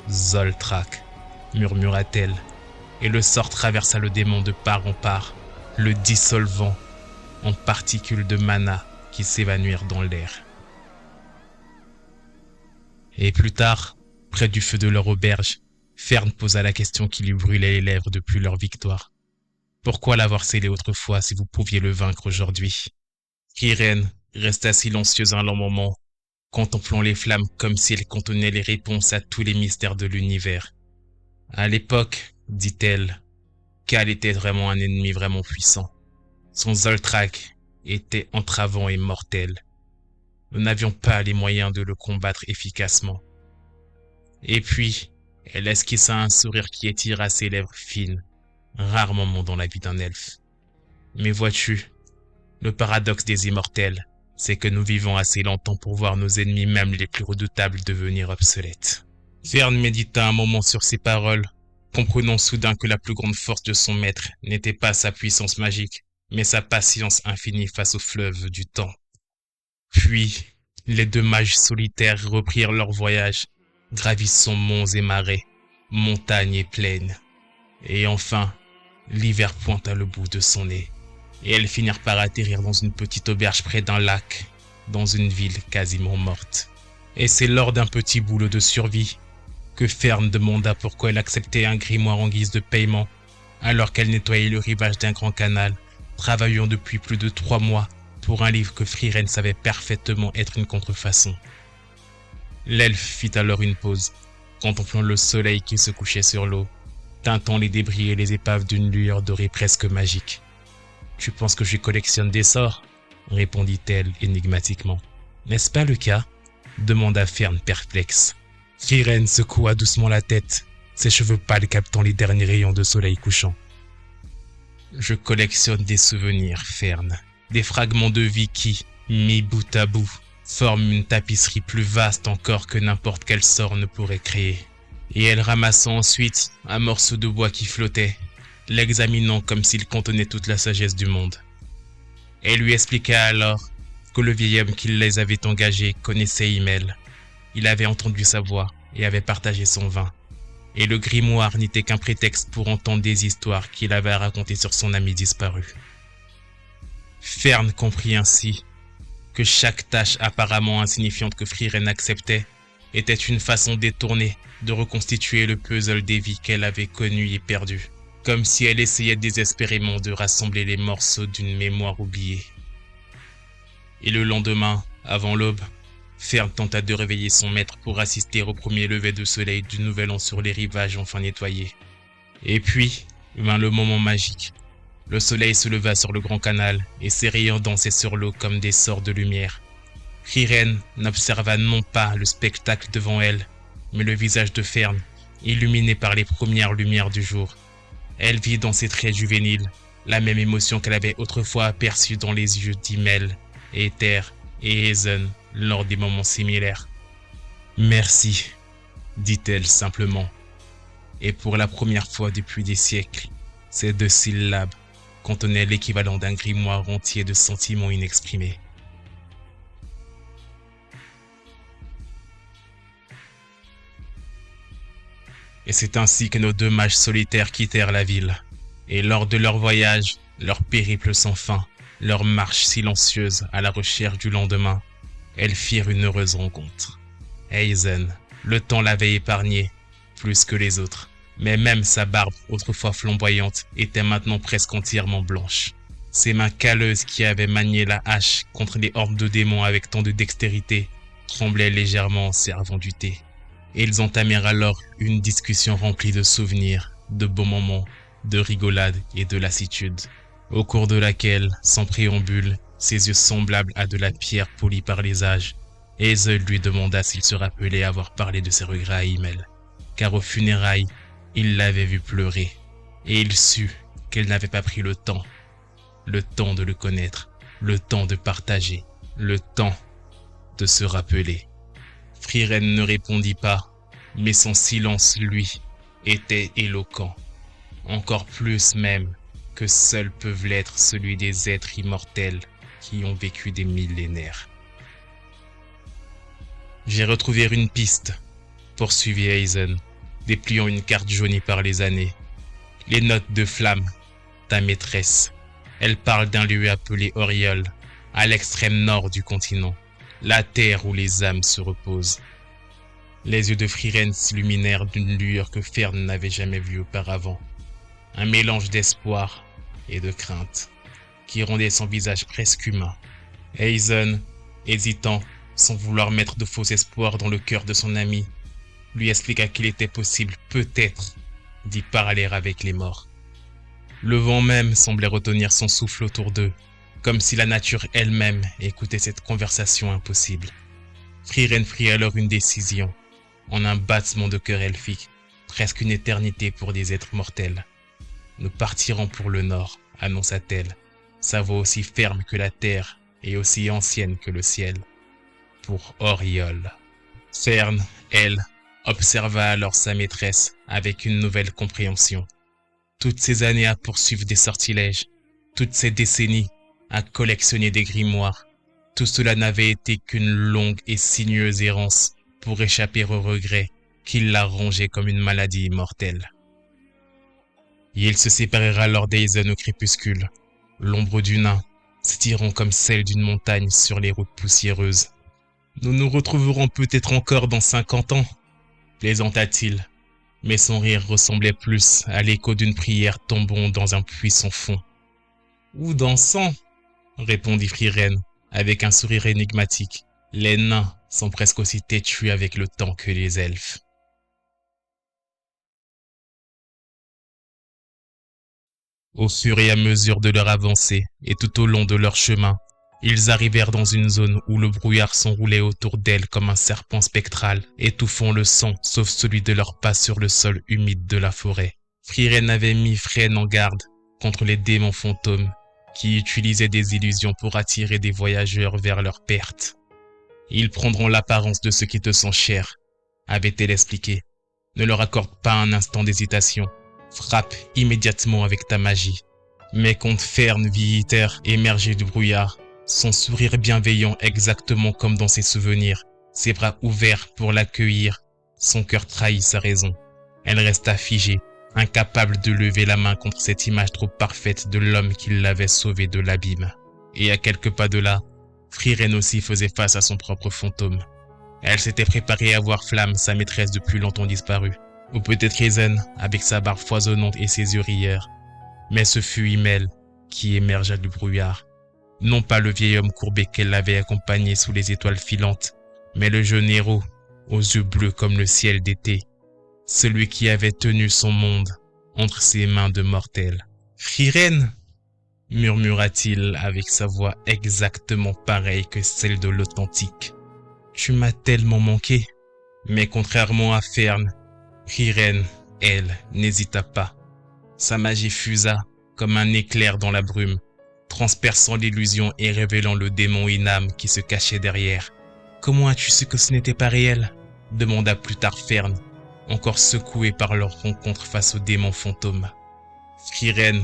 Zoltrak, murmura-t-elle, et le sort traversa le démon de part en part, le dissolvant en particules de mana qui s'évanouirent dans l'air. Et plus tard, près du feu de leur auberge, Fern posa la question qui lui brûlait les lèvres depuis leur victoire. Pourquoi l'avoir scellé autrefois si vous pouviez le vaincre aujourd'hui? Friren resta silencieuse un long moment, contemplant les flammes comme si elles contenaient les réponses à tous les mystères de l'univers. À l'époque, dit-elle, Cal était vraiment un ennemi vraiment puissant. Son Zoltrak était entravant et mortel. Nous n'avions pas les moyens de le combattre efficacement. Et puis, elle esquissa un sourire qui étira ses lèvres fines, rare moment dans la vie d'un elfe. Mais vois-tu, le paradoxe des immortels, c'est que nous vivons assez longtemps pour voir nos ennemis même les plus redoutables devenir obsolètes. Fern médita un moment sur ces paroles, comprenant soudain que la plus grande force de son maître n'était pas sa puissance magique, mais sa patience infinie face au fleuve du temps. Puis, les deux mages solitaires reprirent leur voyage, gravissant monts et marais, montagnes et plaines. Et enfin, l'hiver pointa le bout de son nez, et elles finirent par atterrir dans une petite auberge près d'un lac, dans une ville quasiment morte. Et c'est lors d'un petit boulot de survie que Fern demanda pourquoi elle acceptait un grimoire en guise de paiement, alors qu'elle nettoyait le rivage d'un grand canal, travaillant depuis plus de 3 mois pour un livre que Frieren savait parfaitement être une contrefaçon. L'elfe fit alors une pause, contemplant le soleil qui se couchait sur l'eau, teintant les débris et les épaves d'une lueur dorée presque magique. « Tu penses que je collectionne des sorts ?» répondit-elle énigmatiquement. « N'est-ce pas le cas ?» demanda Fern perplexe. Frieren secoua doucement la tête, ses cheveux pâles captant les derniers rayons de soleil couchant. « Je collectionne des souvenirs, Fern, des fragments de vie qui, mis bout à bout, forment une tapisserie plus vaste encore que n'importe quel sort ne pourrait créer. » Et elle ramassa ensuite un morceau de bois qui flottait, l'examinant comme s'il contenait toute la sagesse du monde. Elle lui expliqua alors que le vieil homme qui les avait engagés connaissait Himmel. Il avait entendu sa voix et avait partagé son vin. Et le grimoire n'était qu'un prétexte pour entendre des histoires qu'il avait à raconter sur son ami disparu. Fern comprit ainsi que chaque tâche apparemment insignifiante que Frieren acceptait était une façon détournée de reconstituer le puzzle des vies qu'elle avait connues et perdues, comme si elle essayait désespérément de rassembler les morceaux d'une mémoire oubliée. Et le lendemain, avant l'aube, Fern tenta de réveiller son maître pour assister au premier lever de soleil du nouvel an sur les rivages enfin nettoyés. Et puis, vint le moment magique. Le soleil se leva sur le grand canal et ses rayons dansaient sur l'eau comme des sorts de lumière. Frieren n'observa non pas le spectacle devant elle, mais le visage de Fern, illuminé par les premières lumières du jour. Elle vit dans ses traits juvéniles la même émotion qu'elle avait autrefois aperçue dans les yeux d'Himmel, Ether et Eisen lors des moments similaires. « Merci », dit-elle simplement. Et pour la première fois depuis des siècles, ces 2 syllabes contenaient l'équivalent d'un grimoire entier de sentiments inexprimés. Et c'est ainsi que nos 2 mages solitaires quittèrent la ville. Et lors de leur voyage, leur périple sans fin, leur marche silencieuse à la recherche du lendemain, elles firent une heureuse rencontre. Eisen, le temps l'avait épargné, plus que les autres, mais même sa barbe, autrefois flamboyante, était maintenant presque entièrement blanche. Ses mains calleuses qui avaient manié la hache contre les hordes de démons avec tant de dextérité tremblaient légèrement en servant du thé. Et ils entamèrent alors une discussion remplie de souvenirs, de beaux moments, de rigolades et de lassitude, au cours de laquelle, sans préambule, ses yeux semblables à de la pierre polie par les âges, Eisen lui demanda s'il se rappelait avoir parlé de ses regrets à Himmel, car aux funérailles, il l'avait vu pleurer, et il sut qu'elle n'avait pas pris le temps de le connaître, le temps de partager, le temps de se rappeler. Frieren ne répondit pas, mais son silence, lui, était éloquent, encore plus même que seuls peuvent l'être celui des êtres immortels qui ont vécu des millénaires. J'ai retrouvé une piste, poursuivit Eisen, dépliant une carte jaunie par les années. Les notes de Flamme, ta maîtresse. Elle parle d'un lieu appelé Auriol, à l'extrême nord du continent, la terre où les âmes se reposent. Les yeux de Frieren s'illuminèrent d'une lueur que Fern n'avait jamais vue auparavant. Un mélange d'espoir et de crainte, qui rendait son visage presque humain. Eisen, hésitant, sans vouloir mettre de faux espoirs dans le cœur de son ami, lui expliqua qu'il était possible, peut-être, d'y parler avec les morts. Le vent même semblait retenir son souffle autour d'eux, comme si la nature elle-même écoutait cette conversation impossible. Frieren prit alors une décision, en un battement de cœur elfique, presque une éternité pour des êtres mortels. « Nous partirons pour le nord », annonça-t-elle, sa voix aussi ferme que la terre et aussi ancienne que le ciel. Pour Auriol. Fern, elle, observa alors sa maîtresse avec une nouvelle compréhension. Toutes ces années à poursuivre des sortilèges, toutes ces décennies à collectionner des grimoires, tout cela n'avait été qu'une longue et sinueuse errance pour échapper au regret qui la rongeait comme une maladie immortelle. Ils se séparèrent alors d'Aizen au crépuscule, l'ombre du nain s'étirant comme celle d'une montagne sur les routes poussiéreuses. « Nous nous retrouverons peut-être encore dans 50 ans, plaisanta-t-il, mais son rire ressemblait plus à l'écho d'une prière tombant dans un puits sans fond. « Ou dans 100, répondit Frieren avec un sourire énigmatique. Les nains sont presque aussi têtus avec le temps que les elfes. Au fur et à mesure de leur avancée et tout au long de leur chemin, ils arrivèrent dans une zone où le brouillard s'enroulait autour d'elles comme un serpent spectral, étouffant le son sauf celui de leurs pas sur le sol humide de la forêt. Frieren avait mis Freyne en garde contre les démons fantômes qui utilisaient des illusions pour attirer des voyageurs vers leur perte. « Ils prendront l'apparence de ceux qui te sont chers », avait-elle expliqué. « Ne leur accorde pas un instant d'hésitation. Frappe immédiatement avec ta magie. » Mais quand Fern vit Iter émerger du brouillard, son sourire bienveillant exactement comme dans ses souvenirs, ses bras ouverts pour l'accueillir, son cœur trahit sa raison. Elle resta figée, incapable de lever la main contre cette image trop parfaite de l'homme qui l'avait sauvée de l'abîme. Et à quelques pas de là, Frieren aussi faisait face à son propre fantôme. Elle s'était préparée à voir Flamme, sa maîtresse depuis longtemps disparue, ou peut-être Aizen, avec sa barbe foisonnante et ses yeux rieurs. Mais ce fut Himmel qui émergea du brouillard. Non pas le vieil homme courbé qu'elle avait accompagné sous les étoiles filantes, mais le jeune héros, aux yeux bleus comme le ciel d'été, celui qui avait tenu son monde entre ses mains de mortel. « Frieren !» murmura-t-il avec sa voix exactement pareille que celle de l'authentique. « Tu m'as tellement manqué. » Mais contrairement à Fern, Frieren, elle, n'hésita pas. Sa magie fusa comme un éclair dans la brume, transperçant l'illusion et révélant le démon Inam qui se cachait derrière. « Comment as-tu su que ce n'était pas réel ?» demanda plus tard Fern, encore secoué par leur rencontre face au démon fantôme. Frieren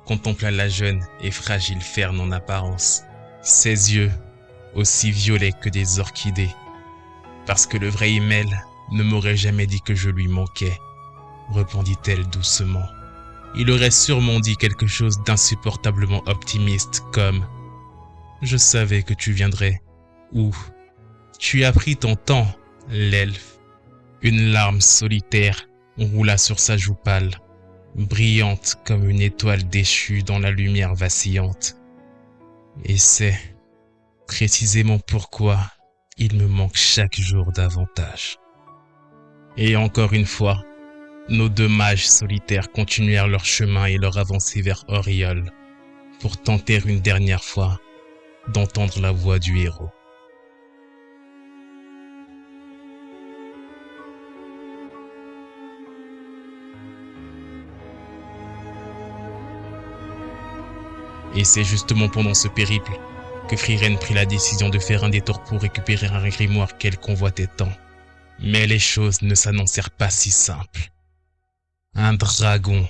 contempla la jeune et fragile Fern en apparence, ses yeux aussi violets que des orchidées. Parce que le vrai Himmel ne m'aurait jamais dit que je lui manquais, répondit-elle doucement. Il aurait sûrement dit quelque chose d'insupportablement optimiste comme « Je savais que tu viendrais » ou « Tu as pris ton temps, l'elfe ». Une larme solitaire roula sur sa joue pâle, brillante comme une étoile déchue dans la lumière vacillante. Et c'est précisément pourquoi il me manque chaque jour davantage. Et encore une fois, nos deux mages solitaires continuèrent leur chemin et leur avancée vers Auriol, pour tenter une dernière fois d'entendre la voix du héros. Et c'est justement pendant ce périple que Frieren prit la décision de faire un détour pour récupérer un grimoire qu'elle convoitait tant. Mais les choses ne s'annoncèrent pas si simples. Un dragon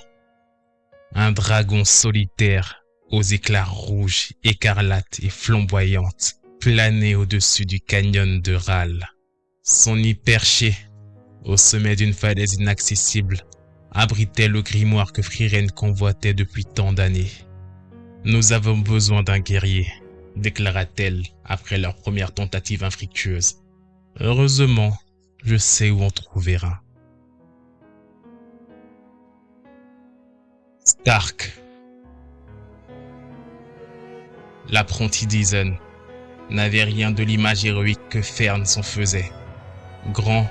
solitaire aux éclats rouges, écarlates et flamboyantes, planait au-dessus du canyon de Ral. Son nid perché, au sommet d'une falaise inaccessible, abritait le grimoire que Frieren convoitait depuis tant d'années. « Nous avons besoin d'un guerrier », déclara-t-elle après leur première tentative infructueuse. « Heureusement, je sais où en trouver un. » Stark. L'apprenti d'Aizen n'avait rien de l'image héroïque que Fern s'en faisait. Grand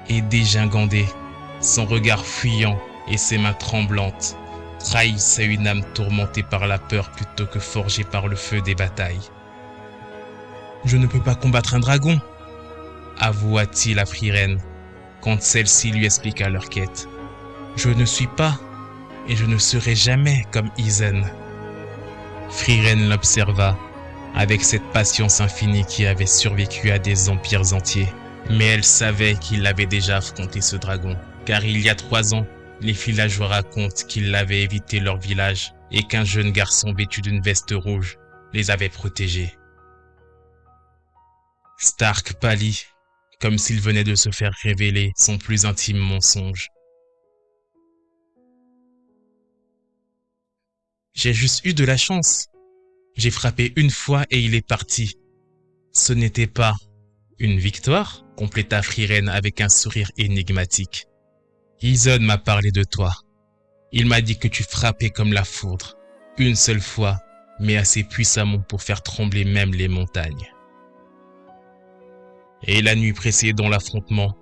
et dégingandé, son regard fuyant et ses mains tremblantes trahissaient une âme tourmentée par la peur plutôt que forgée par le feu des batailles. « Je ne peux pas combattre un dragon », avoua-t-il à Frieren quand celle-ci lui expliqua leur quête. « Je ne suis pas et je ne serai jamais comme Aizen. » Frieren l'observa avec cette patience infinie qui avait survécu à des empires entiers. Mais elle savait qu'il avait déjà affronté ce dragon, car il y a 3 ans, les villageois racontent qu'il avait évité leur village et qu'un jeune garçon vêtu d'une veste rouge les avait protégés. Stark pâlit, comme s'il venait de se faire révéler son plus intime mensonge. J'ai juste eu de la chance. J'ai frappé une fois et il est parti. Ce n'était pas une victoire, compléta Frieren avec un sourire énigmatique. Ison m'a parlé de toi. Il m'a dit que tu frappais comme la foudre, une seule fois, mais assez puissamment pour faire trembler même les montagnes. Et la nuit précédant l'affrontement,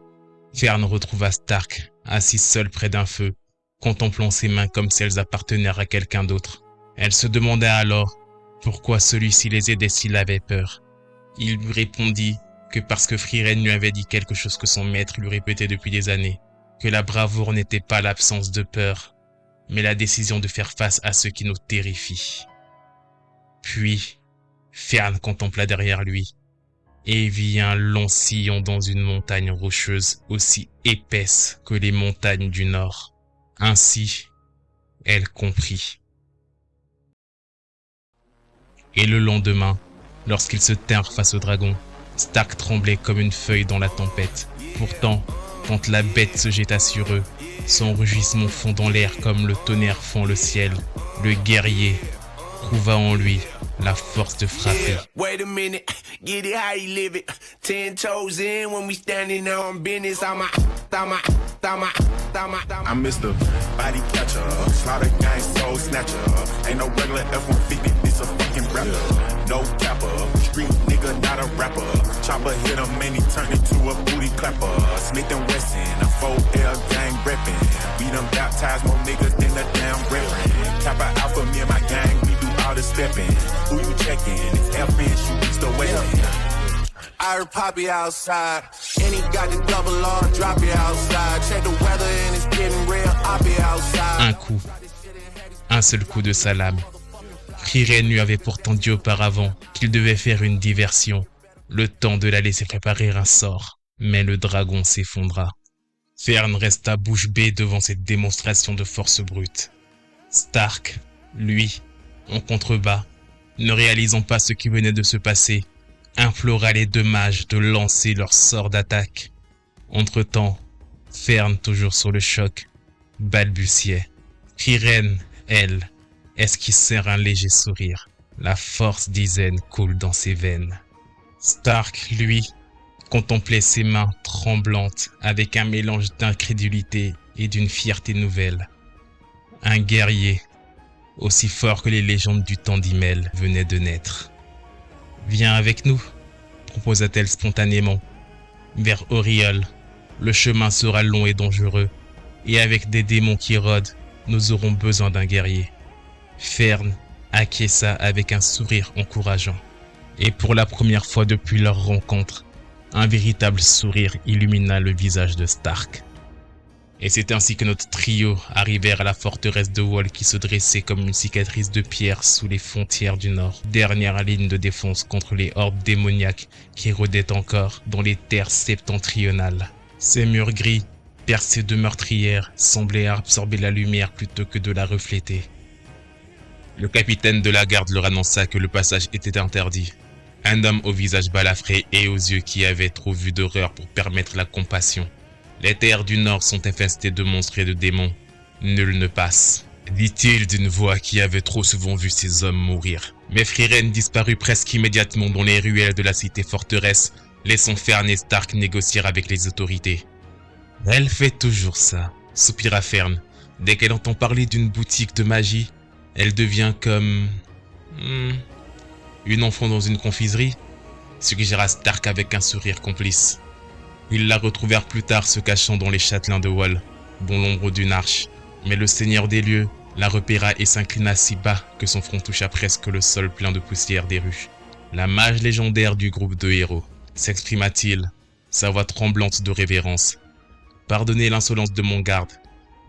Fern retrouva Stark, assis seul près d'un feu, contemplant ses mains comme si elles appartenaient à quelqu'un d'autre. Elle se demanda alors pourquoi celui-ci les aidait s'il avait peur. Il lui répondit que parce que Frieren lui avait dit quelque chose que son maître lui répétait depuis des années, que la bravoure n'était pas l'absence de peur, mais la décision de faire face à ce qui nous terrifie. Puis, Fern contempla derrière lui et vit un long sillon dans une montagne rocheuse aussi épaisse que les montagnes du nord. Ainsi, elle comprit. Et le lendemain, lorsqu'ils se tinrent face au dragon, Stark tremblait comme une feuille dans la tempête. Pourtant, quand la bête se jeta sur eux, son rugissement fondant l'air comme le tonnerre fend le ciel, le guerrier trouva en lui la force de frapper. Wait a minute, get it how you live it. 10 toes in when we standing on business. I'm Mr. Body Catcher, Slaughter Gang Soul Snatcher. Ain't no regular F-150, this a fucking rapper. No capper, street nigga, not a rapper. Chopper hit him and he turned into a booty clapper. Smith and Wesson, a 4L gang reppin'. We done baptized more niggas than the damn reverend. Kappa Alpha, me and my gang, we do all the stepping. Who you checking? It's FN, shoot reach the weapon. I heard Poppy outside, and he got the double R, drop it outside. Check the weather and it's getting real, I'll be outside. Un coup, un seul coup de sa lame. Frieren lui avait pourtant dit auparavant qu'il devait faire une diversion, le temps de la laisser préparer un sort, mais le dragon s'effondra. Fern resta bouche bée devant cette démonstration de force brute. Stark, lui, en contrebas, ne réalisant pas ce qui venait de se passer, implora les 2 mages de lancer leur sort d'attaque. Entre-temps, Fern, toujours sur le choc, balbutiait. Frieren, elle, esquissait un léger sourire. La force d'Isen coule dans ses veines. Stark, lui, contemplait ses mains tremblantes avec un mélange d'incrédulité et d'une fierté nouvelle. Un guerrier, aussi fort que les légendes du temps d'Himmel, venait de naître. « Viens avec nous », proposa-t-elle spontanément. « Vers Auriol, le chemin sera long et dangereux, et avec des démons qui rôdent, nous aurons besoin d'un guerrier. » Fern acquiesça avec un sourire encourageant. Et pour la première fois depuis leur rencontre, un véritable sourire illumina le visage de Stark. Et c'est ainsi que notre trio arrivèrent à la forteresse de Wall qui se dressait comme une cicatrice de pierre sous les frontières du Nord, dernière ligne de défense contre les hordes démoniaques qui rôdaient encore dans les terres septentrionales. Ces murs gris, percés de meurtrières, semblaient absorber la lumière plutôt que de la refléter. Le capitaine de la garde leur annonça que le passage était interdit. Un homme au visage balafré et aux yeux qui avaient trop vu d'horreur pour permettre la compassion. Les terres du Nord sont infestées de monstres et de démons. Nul ne passe, dit-il d'une voix qui avait trop souvent vu ces hommes mourir. Mais Frieren disparut presque immédiatement dans les ruelles de la cité forteresse, laissant Fern et Stark négocier avec les autorités. Elle fait toujours ça, soupira Fern. Dès qu'elle entend parler d'une boutique de magie, elle devient comme... une enfant dans une confiserie, suggéra Stark avec un sourire complice. Ils la retrouvèrent plus tard se cachant dans les châtelains de Wall, dont l'ombre d'une arche. Mais le seigneur des lieux la repéra et s'inclina si bas que son front toucha presque le sol plein de poussière des rues. La mage légendaire du groupe de héros, s'exprima-t-il, sa voix tremblante de révérence. Pardonnez l'insolence de mon garde.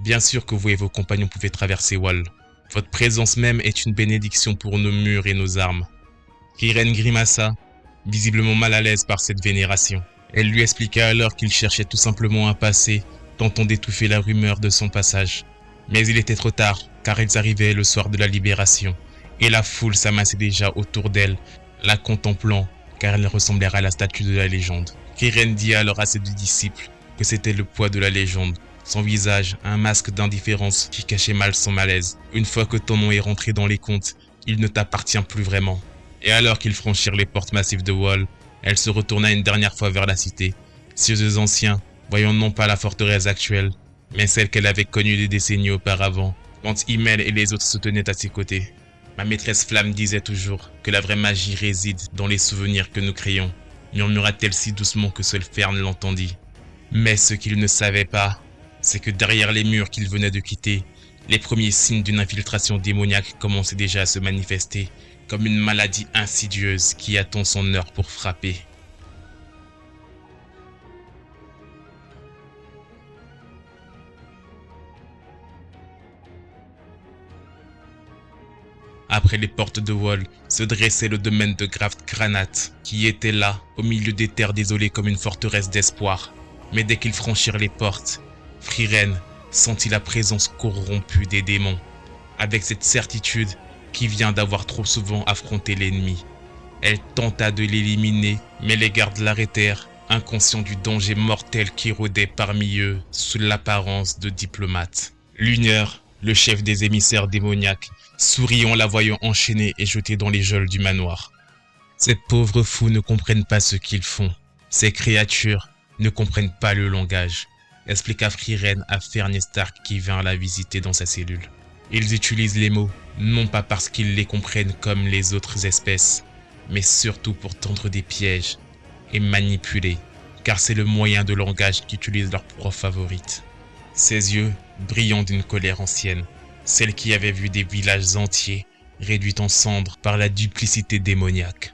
Bien sûr que vous et vos compagnons pouvez traverser Wall. Votre présence même est une bénédiction pour nos murs et nos armes. Frieren grimaça, visiblement mal à l'aise par cette vénération. Elle lui expliqua alors qu'il cherchait tout simplement un passé, tentant d'étouffer la rumeur de son passage. Mais il était trop tard, car ils arrivaient le soir de la libération, et la foule s'amassait déjà autour d'elle, la contemplant, car elle ressemblait à la statue de la légende. Frieren dit alors à ses deux disciples que c'était le poids de la légende, son visage, un masque d'indifférence qui cachait mal son malaise. Une fois que ton nom est rentré dans les comptes, il ne t'appartient plus vraiment. Et alors qu'ils franchirent les portes massives de Wall, elle se retourna une dernière fois vers la cité. Ses deux anciens, voyant non pas la forteresse actuelle, mais celle qu'elle avait connue des décennies auparavant, quand Himmel et les autres se tenaient à ses côtés. Ma maîtresse Flamme disait toujours que la vraie magie réside dans les souvenirs que nous créons, murmura-t-elle si doucement que seul Fern l'entendit. Mais ce qu'il ne savait pas, c'est que derrière les murs qu'il venait de quitter, les premiers signes d'une infiltration démoniaque commençaient déjà à se manifester, comme une maladie insidieuse qui attend son heure pour frapper. Après les portes de Wall se dressait le domaine de Graft-Granat, qui était là, au milieu des terres désolées comme une forteresse d'espoir. Mais dès qu'ils franchirent les portes, Frieren sentit la présence corrompue des démons, avec cette certitude qui vient d'avoir trop souvent affronté l'ennemi. Elle tenta de l'éliminer, mais les gardes l'arrêtèrent, inconscients du danger mortel qui rôdait parmi eux sous l'apparence de diplomate. Luneur, le chef des émissaires démoniaques, sourit en la voyant enchaînée et jetée dans les geôles du manoir. Ces pauvres fous ne comprennent pas ce qu'ils font. Ces créatures ne comprennent pas le langage, expliqua Frieren à Fernie Stark qui vint la visiter dans sa cellule. Ils utilisent les mots, non pas parce qu'ils les comprennent comme les autres espèces, mais surtout pour tendre des pièges et manipuler, car c'est le moyen de langage qu'utilisent leurs proies favorites. Ses yeux, brillants d'une colère ancienne, celle qui avait vu des villages entiers réduits en cendres par la duplicité démoniaque.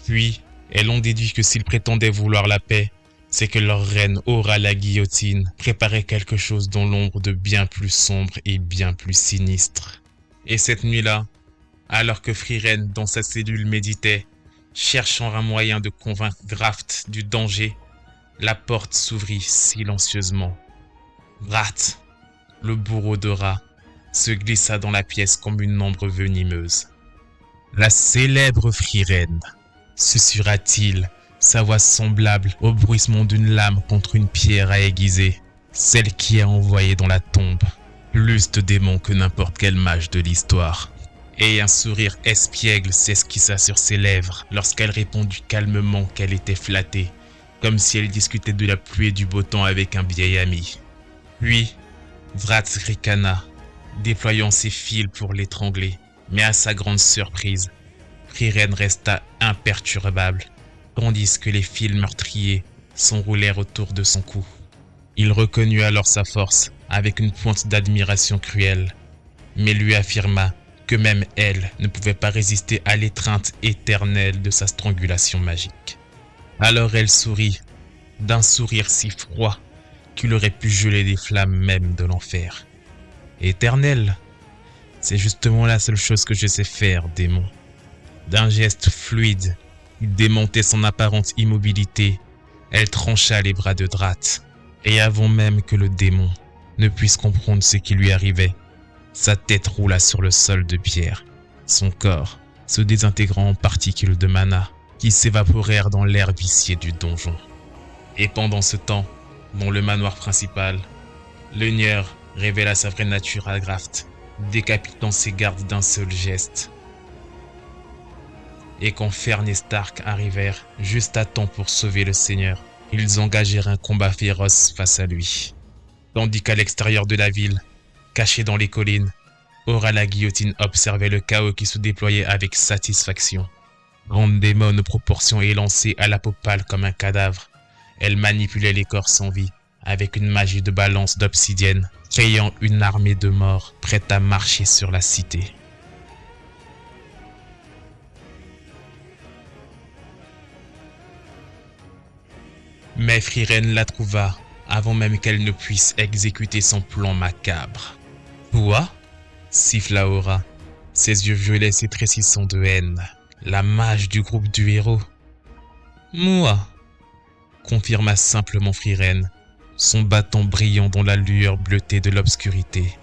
Puis, elles ont déduit que s'ils prétendaient vouloir la paix, c'est que leur reine Aura la Guillotine préparait quelque chose dans l'ombre de bien plus sombre et bien plus sinistre. Et cette nuit-là, alors que Frieren dans sa cellule méditait, cherchant un moyen de convaincre Graft du danger, la porte s'ouvrit silencieusement. Brat, le bourreau de rat, se glissa dans la pièce comme une ombre venimeuse. La célèbre Frieren, susurra-t-il, sa voix semblable au bruissement d'une lame contre une pierre à aiguiser, celle qui a envoyé dans la tombe plus de démons que n'importe quel mage de l'histoire. Et un sourire espiègle s'esquissa sur ses lèvres lorsqu'elle répondit calmement qu'elle était flattée, comme si elle discutait de la pluie et du beau temps avec un vieil ami. Puis, Vrat ricana, déployant ses fils pour l'étrangler, mais à sa grande surprise, Frieren resta imperturbable, tandis que les fils meurtriers s'enroulèrent autour de son cou. Il reconnut alors sa force avec une pointe d'admiration cruelle, mais lui affirma que même elle ne pouvait pas résister à l'étreinte éternelle de sa strangulation magique. Alors elle sourit, d'un sourire si froid qu'il aurait pu geler les flammes même de l'enfer. Éternelle, c'est justement la seule chose que je sais faire, démon. D'un geste fluide, il démontait son apparente immobilité, elle trancha les bras de Drat, et avant même que le démon ne puisse comprendre ce qui lui arrivait, sa tête roula sur le sol de pierre, son corps se désintégrant en particules de mana qui s'évaporèrent dans l'air vicié du donjon. Et pendant ce temps, dans le manoir principal, Luneur révéla sa vraie nature à Graft, décapitant ses gardes d'un seul geste. Et quand Fern et Stark arrivèrent juste à temps pour sauver le seigneur, ils engagèrent un combat féroce face à lui. Tandis qu'à l'extérieur de la ville, caché dans les collines, Aura la Guillotine observait le chaos qui se déployait avec satisfaction. Grande démon aux proportions élancées à la peau pâle comme un cadavre, elle manipulait les corps sans vie avec une magie de balance d'obsidienne, créant une armée de morts prête à marcher sur la cité. Mais Frieren la trouva avant même qu'elle ne puisse exécuter son plan macabre. « Quoi ?» siffla Aura, ses yeux violets s'étrécissant de haine. La mage du groupe du héros. « Moi ?» confirma simplement Friren, son bâton brillant dans la lueur bleutée de l'obscurité.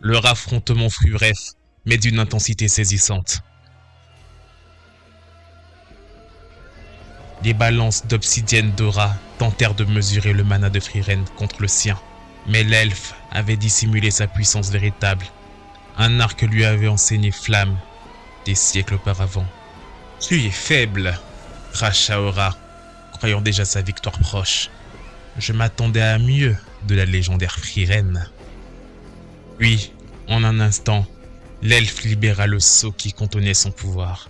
Leur affrontement fut bref, mais d'une intensité saisissante. Les balances d'obsidienne Dora tentèrent de mesurer le mana de Friren contre le sien, mais l'elfe avait dissimulé sa puissance véritable. Un arc lui avait enseigné Flamme des siècles auparavant. « Tu es faible !» cracha Aura, croyant déjà sa victoire proche. « Je m'attendais à mieux de la légendaire Friren. » Puis, en un instant, l'elfe libéra le sceau qui contenait son pouvoir.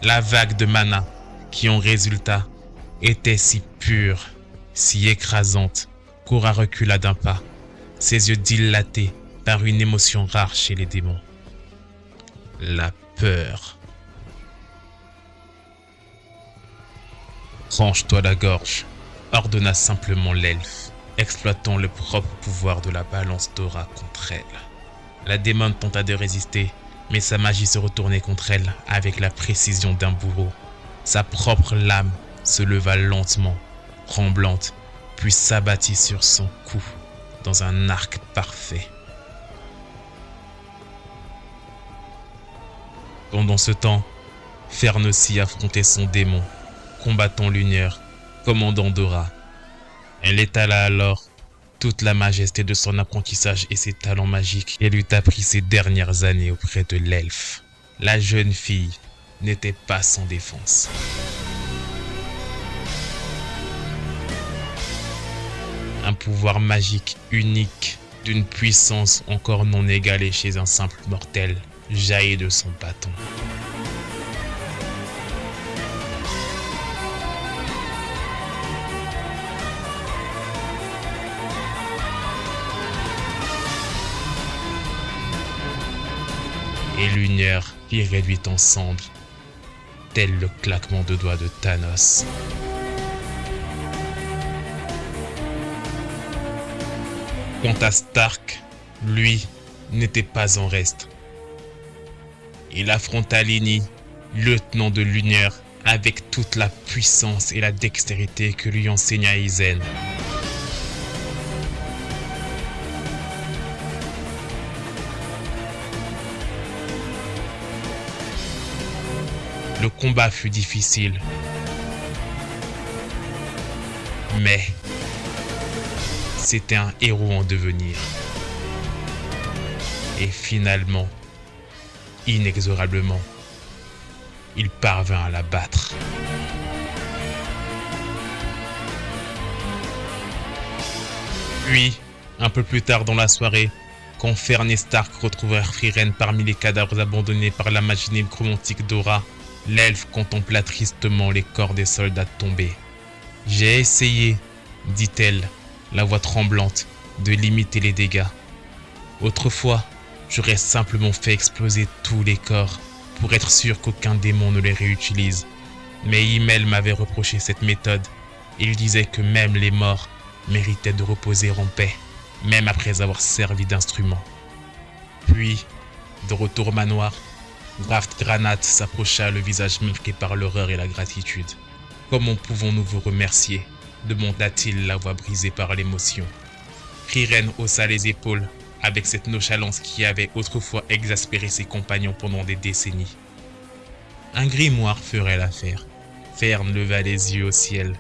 La vague de mana qui en résulta était si pure, si écrasante, qu'Aura recula d'un pas, ses yeux dilatés par une émotion rare chez les démons. La peur. « Tranche-toi la gorge », ordonna simplement l'elfe, exploitant le propre pouvoir de la balance d'Aura contre elle. La démone tenta de résister, mais sa magie se retournait contre elle avec la précision d'un bourreau. Sa propre lame se leva lentement, tremblante, puis s'abattit sur son cou dans un arc parfait. Pendant ce temps, Fern aussi affrontait son démon, combattant Lumière, commandant Dora. Elle étala alors toute la majesté de son apprentissage et ses talents magiques qu'elle eut appris ces dernières années auprès de l'elfe. La jeune fille n'était pas sans défense. Un pouvoir magique unique, d'une puissance encore non égalée chez un simple mortel, jaillit de son bâton. Et Lumière qui réduit ensemble, tel le claquement de doigts de Thanos. Quant à Stark, lui, n'était pas en reste. Il affronta Lini, lieutenant de Lumière, avec toute la puissance et la dextérité que lui enseigna Isen. Le combat fut difficile, mais c'était un héros en devenir. Et finalement, inexorablement, il parvint à la battre. Puis, un peu plus tard dans la soirée, quand Fern et Stark retrouvèrent Friren parmi les cadavres abandonnés par la magie nécromantique d'Aura, l'elfe contempla tristement les corps des soldats tombés. « J'ai essayé, dit-elle, la voix tremblante, de limiter les dégâts. Autrefois, j'aurais simplement fait exploser tous les corps pour être sûr qu'aucun démon ne les réutilise. Mais Himmel m'avait reproché cette méthode. Il disait que même les morts méritaient de reposer en paix, même après avoir servi d'instrument. » Puis, de retour au manoir, Graft Granat s'approcha, le visage marqué par l'horreur et la gratitude. « Comment pouvons-nous vous remercier ?» demanda-t-il, la voix brisée par l'émotion. Friren haussa les épaules avec cette nonchalance qui avait autrefois exaspéré ses compagnons pendant des décennies. Un grimoire ferait l'affaire. Fern leva les yeux au ciel,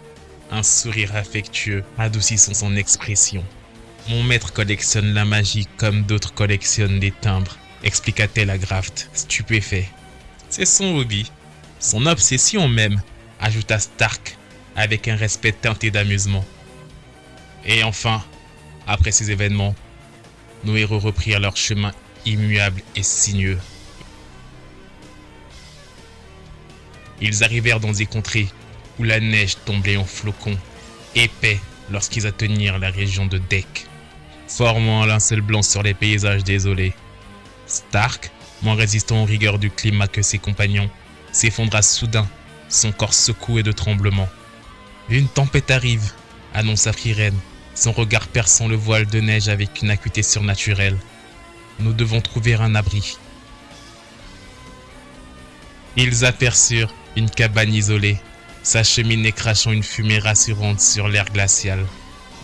un sourire affectueux adoucissant son expression. « Mon maître collectionne la magie comme d'autres collectionnent des timbres, expliqua-t-elle à Graft, stupéfait. C'est son hobby, son obsession même, ajouta Stark, avec un respect teinté d'amusement. Et enfin, après ces événements, nos héros reprirent leur chemin immuable et sinueux. Ils arrivèrent dans des contrées où la neige tombait en flocons, épais lorsqu'ils atteignirent la région de Deck, formant un linceul blanc sur les paysages désolés. Stark, moins résistant aux rigueurs du climat que ses compagnons, s'effondra soudain, son corps secoué de tremblements. « Une tempête arrive !» annonça Friren, son regard perçant le voile de neige avec une acuité surnaturelle. « Nous devons trouver un abri. » Ils aperçurent une cabane isolée, sa cheminée crachant une fumée rassurante sur l'air glacial.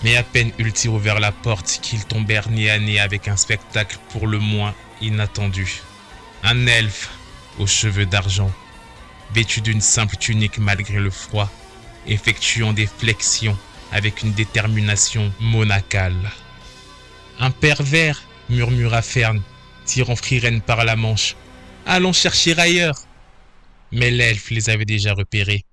Mais à peine eut-il ouvert la porte qu'ils tombèrent nez à nez avec un spectacle pour le moins inattendu. Un elfe aux cheveux d'argent, vêtu d'une simple tunique malgré le froid, effectuant des flexions avec une détermination monacale. « Un pervers !» murmura Fern, tirant Friren par la manche. « Allons chercher ailleurs !» Mais l'elfe les avait déjà repérés,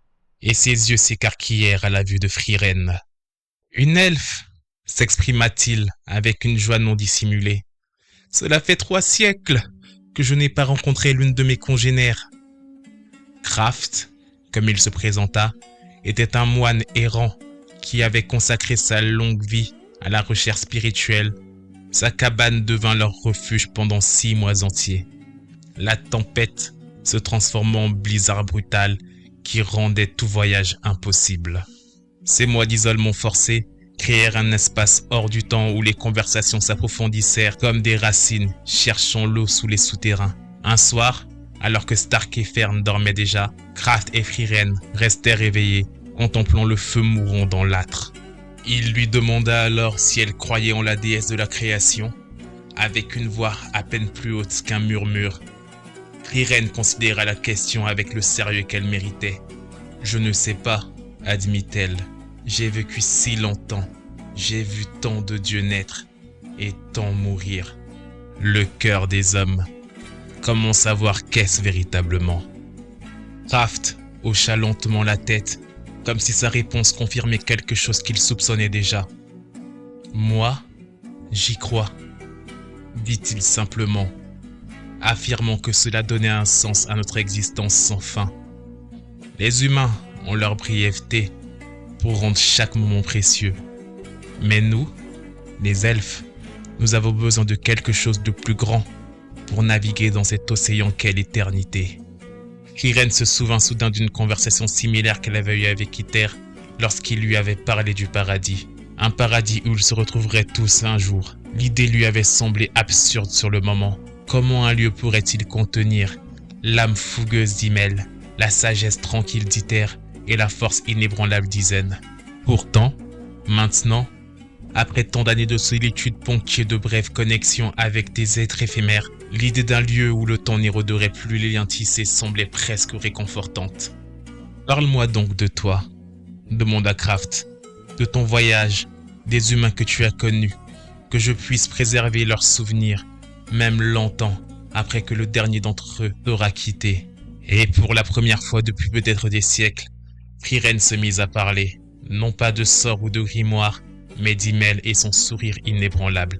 et ses yeux s'écarquillèrent à la vue de Friren. « Une elfe !» s'exprima-t-il avec une joie non dissimulée. « Cela fait 3 siècles que je n'ai pas rencontré l'une de mes congénères. » Kraft, comme il se présenta, était un moine errant qui avait consacré sa longue vie à la recherche spirituelle. Sa cabane devint leur refuge pendant 6 mois entiers. La tempête se transformant en blizzard brutal qui rendait tout voyage impossible. Ces mois d'isolement forcé créèrent un espace hors du temps où les conversations s'approfondissèrent comme des racines cherchant l'eau sous les souterrains. Un soir, alors que Stark et Fern dormaient déjà, Kraft et Friren restèrent éveillés, contemplant le feu mourant dans l'âtre. Il lui demanda alors si elle croyait en la déesse de la création, avec une voix à peine plus haute qu'un murmure. Friren considéra la question avec le sérieux qu'elle méritait. « Je ne sais pas, » admit-elle. « J'ai vécu si longtemps, j'ai vu tant de dieux naître et tant mourir. Le cœur des hommes. Comment savoir qu'est-ce véritablement ?» Kraft hocha lentement la tête, comme si sa réponse confirmait quelque chose qu'il soupçonnait déjà. « Moi, j'y crois, » dit-il simplement, affirmant que cela donnait un sens à notre existence sans fin. Les humains ont leur brièveté pour rendre chaque moment précieux. Mais nous, les elfes, nous avons besoin de quelque chose de plus grand pour naviguer dans cet océan qu'est l'éternité. Friren se souvint soudain d'une conversation similaire qu'elle avait eue avec Iter lorsqu'il lui avait parlé du paradis. Un paradis où ils se retrouveraient tous un jour. L'idée lui avait semblé absurde sur le moment. Comment un lieu pourrait-il contenir l'âme fougueuse d'Himmel, la sagesse tranquille d'Iter et la force inébranlable d'Isen? Pourtant, maintenant, après tant d'années de solitude ponctuée de brèves connexions avec des êtres éphémères, l'idée d'un lieu où le temps n'éroderait plus les liens tissés semblait presque réconfortante. « Parle-moi donc de toi, » demanda Kraft, « de ton voyage, des humains que tu as connus, que je puisse préserver leurs souvenirs, même longtemps après que le dernier d'entre eux t'aura quitté. » Et pour la première fois depuis peut-être des siècles, Friren se mit à parler, non pas de sorts ou de grimoire, mais d'Himmel et son sourire inébranlable,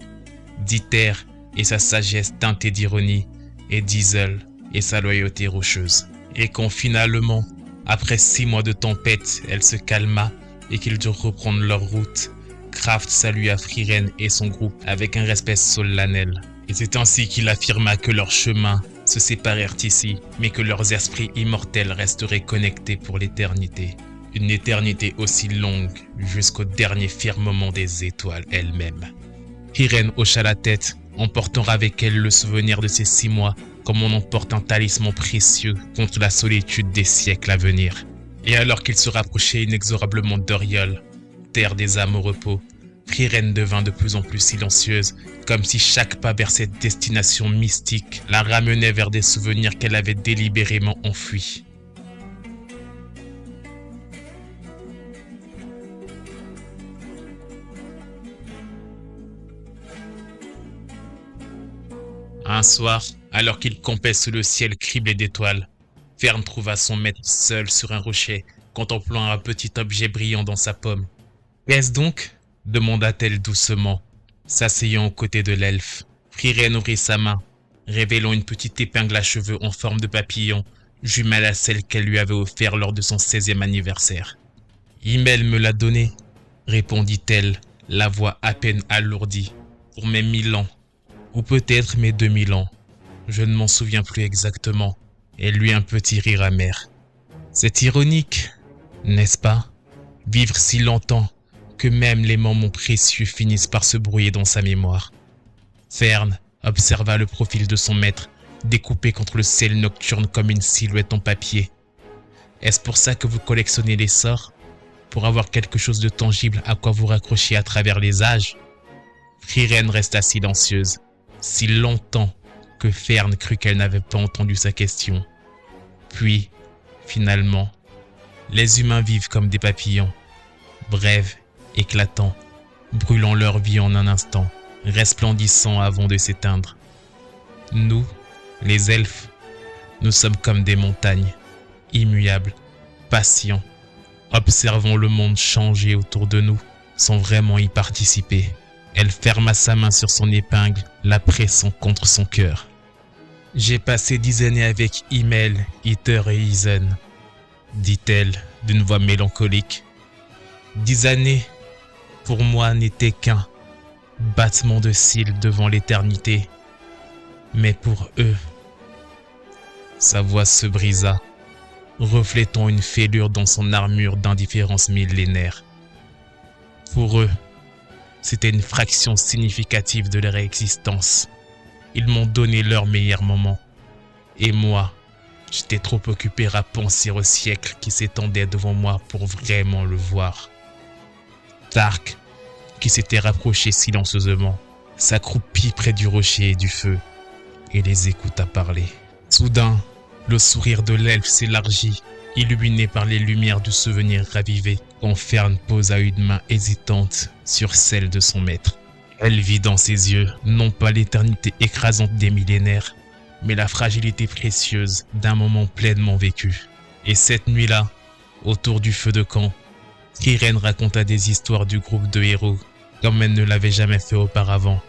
d'Iter et sa sagesse teintée d'ironie, et d'Isel et sa loyauté rocheuse. Et quand finalement, après 6 mois de tempête, elle se calma et qu'ils durent reprendre leur route, Kraft salua Friren et son groupe avec un respect solennel. Et c'est ainsi qu'il affirma que leurs chemins se séparèrent ici, mais que leurs esprits immortels resteraient connectés pour l'éternité. Une éternité aussi longue jusqu'au dernier firmament des étoiles elles-mêmes. Friren hocha la tête, emportant avec elle le souvenir de ces 6 mois comme on emporte un talisman précieux contre la solitude des siècles à venir. Et alors qu'il se rapprochait inexorablement d'Oriol, terre des âmes au repos, Friren devint de plus en plus silencieuse, comme si chaque pas vers cette destination mystique la ramenait vers des souvenirs qu'elle avait délibérément enfouis. Un soir, alors qu'il campait sous le ciel criblé d'étoiles, Fern trouva son maître seul sur un rocher, contemplant un petit objet brillant dans sa paume. « Qu'est-ce donc ?» demanda-t-elle doucement, s'asseyant aux côtés de l'elfe. Friren ouvrit sa main, révélant une petite épingle à cheveux en forme de papillon, jumelle à celle qu'elle lui avait offerte lors de son 16e anniversaire. « Himmel me l'a donnée, » répondit-elle, la voix à peine alourdie, « pour mes 1000 ans. Ou peut-être mes 2000 ans. Je ne m'en souviens plus exactement. » Elle lui un petit rire amer. C'est ironique, n'est-ce pas? Vivre si longtemps que même les moments précieux finissent par se brouiller dans sa mémoire. Fern observa le profil de son maître découpée contre le ciel nocturne comme une silhouette en papier. Est-ce pour ça que vous collectionnez les sorts? Pour avoir quelque chose de tangible à quoi vous raccrocher à travers les âges? Frieren resta silencieuse, si longtemps que Fern crut qu'elle n'avait pas entendu sa question. Puis, finalement, les humains vivent comme des papillons, brèves, éclatants, brûlant leur vie en un instant, resplendissant avant de s'éteindre. Nous, les elfes, nous sommes comme des montagnes, immuables, patients, observons le monde changer autour de nous sans vraiment y participer. Elle ferma sa main sur son épingle, la pressant contre son cœur. J'ai passé 10 années avec Himmel, Iter et Isen, dit-elle d'une voix mélancolique. 10 années, pour moi, n'étaient qu'un battement de cils devant l'éternité. Mais pour eux, sa voix se brisa, reflétant une fêlure dans son armure d'indifférence millénaire. Pour eux, c'était une fraction significative de leur existence. Ils m'ont donné leur meilleur moment. Et moi, j'étais trop occupé à penser au siècle qui s'étendait devant moi pour vraiment le voir. Tark, qui s'était rapproché silencieusement, s'accroupit près du rocher et du feu, et les écouta parler. Soudain, le sourire de l'elfe s'élargit, illuminé par les lumières du souvenir ravivé, quand Fern posa une main hésitante sur celle de son maître. Elle vit dans ses yeux, non pas l'éternité écrasante des millénaires, mais la fragilité précieuse d'un moment pleinement vécu. Et cette nuit-là, autour du feu de camp, Frieren raconta des histoires du groupe de héros, comme elle ne l'avait jamais fait auparavant.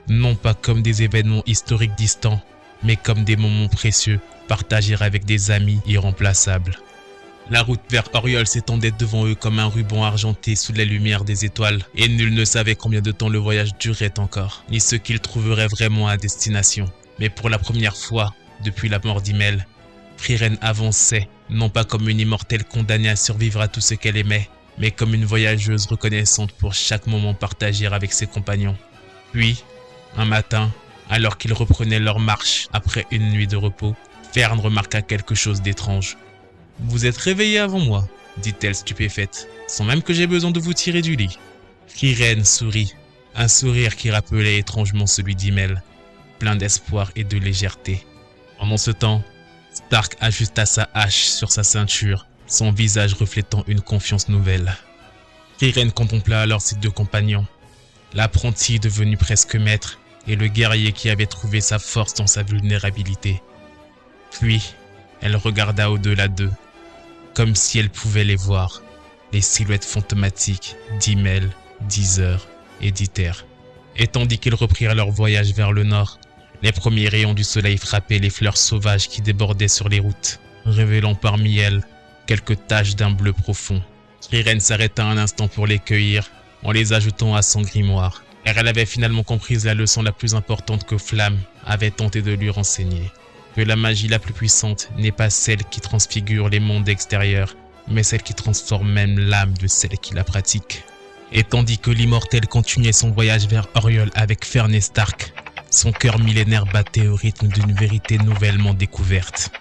Non pas comme des événements historiques distants, mais comme des moments précieux, partagés avec des amis irremplaçables. La route vers Oriol s'étendait devant eux comme un ruban argenté sous la lumière des étoiles, et nul ne savait combien de temps le voyage durerait encore, ni ce qu'ils trouveraient vraiment à destination. Mais pour la première fois, depuis la mort d'Himmel, Frieren avançait, non pas comme une immortelle condamnée à survivre à tout ce qu'elle aimait, mais comme une voyageuse reconnaissante pour chaque moment partagé avec ses compagnons. Puis, un matin, alors qu'ils reprenaient leur marche après une nuit de repos, Fern remarqua quelque chose d'étrange. « Vous êtes réveillé avant moi » dit-elle stupéfaite, « sans même que j'aie besoin de vous tirer du lit. » Frieren sourit, un sourire qui rappelait étrangement celui d'Himmel, plein d'espoir et de légèreté. Pendant ce temps, Stark ajusta sa hache sur sa ceinture, son visage reflétant une confiance nouvelle. Frieren contempla alors ses deux compagnons, l'apprenti devenu presque maître et le guerrier qui avait trouvé sa force dans sa vulnérabilité. Puis, elle regarda au-delà d'eux, comme si elle pouvait les voir, les silhouettes fantomatiques d'Himmel, d'Iser et d'Iter. Et tandis qu'ils reprirent leur voyage vers le nord, les premiers rayons du soleil frappaient les fleurs sauvages qui débordaient sur les routes, révélant parmi elles quelques taches d'un bleu profond. Frieren s'arrêta un instant pour les cueillir, en les ajoutant à son grimoire, car elle avait finalement compris la leçon la plus importante que Flamme avait tenté de lui renseigner. Que la magie la plus puissante n'est pas celle qui transfigure les mondes extérieurs, mais celle qui transforme même l'âme de celle qui la pratique. Et tandis que l'immortel continuait son voyage vers Oriol avec Fern et Stark, son cœur millénaire battait au rythme d'une vérité nouvellement découverte.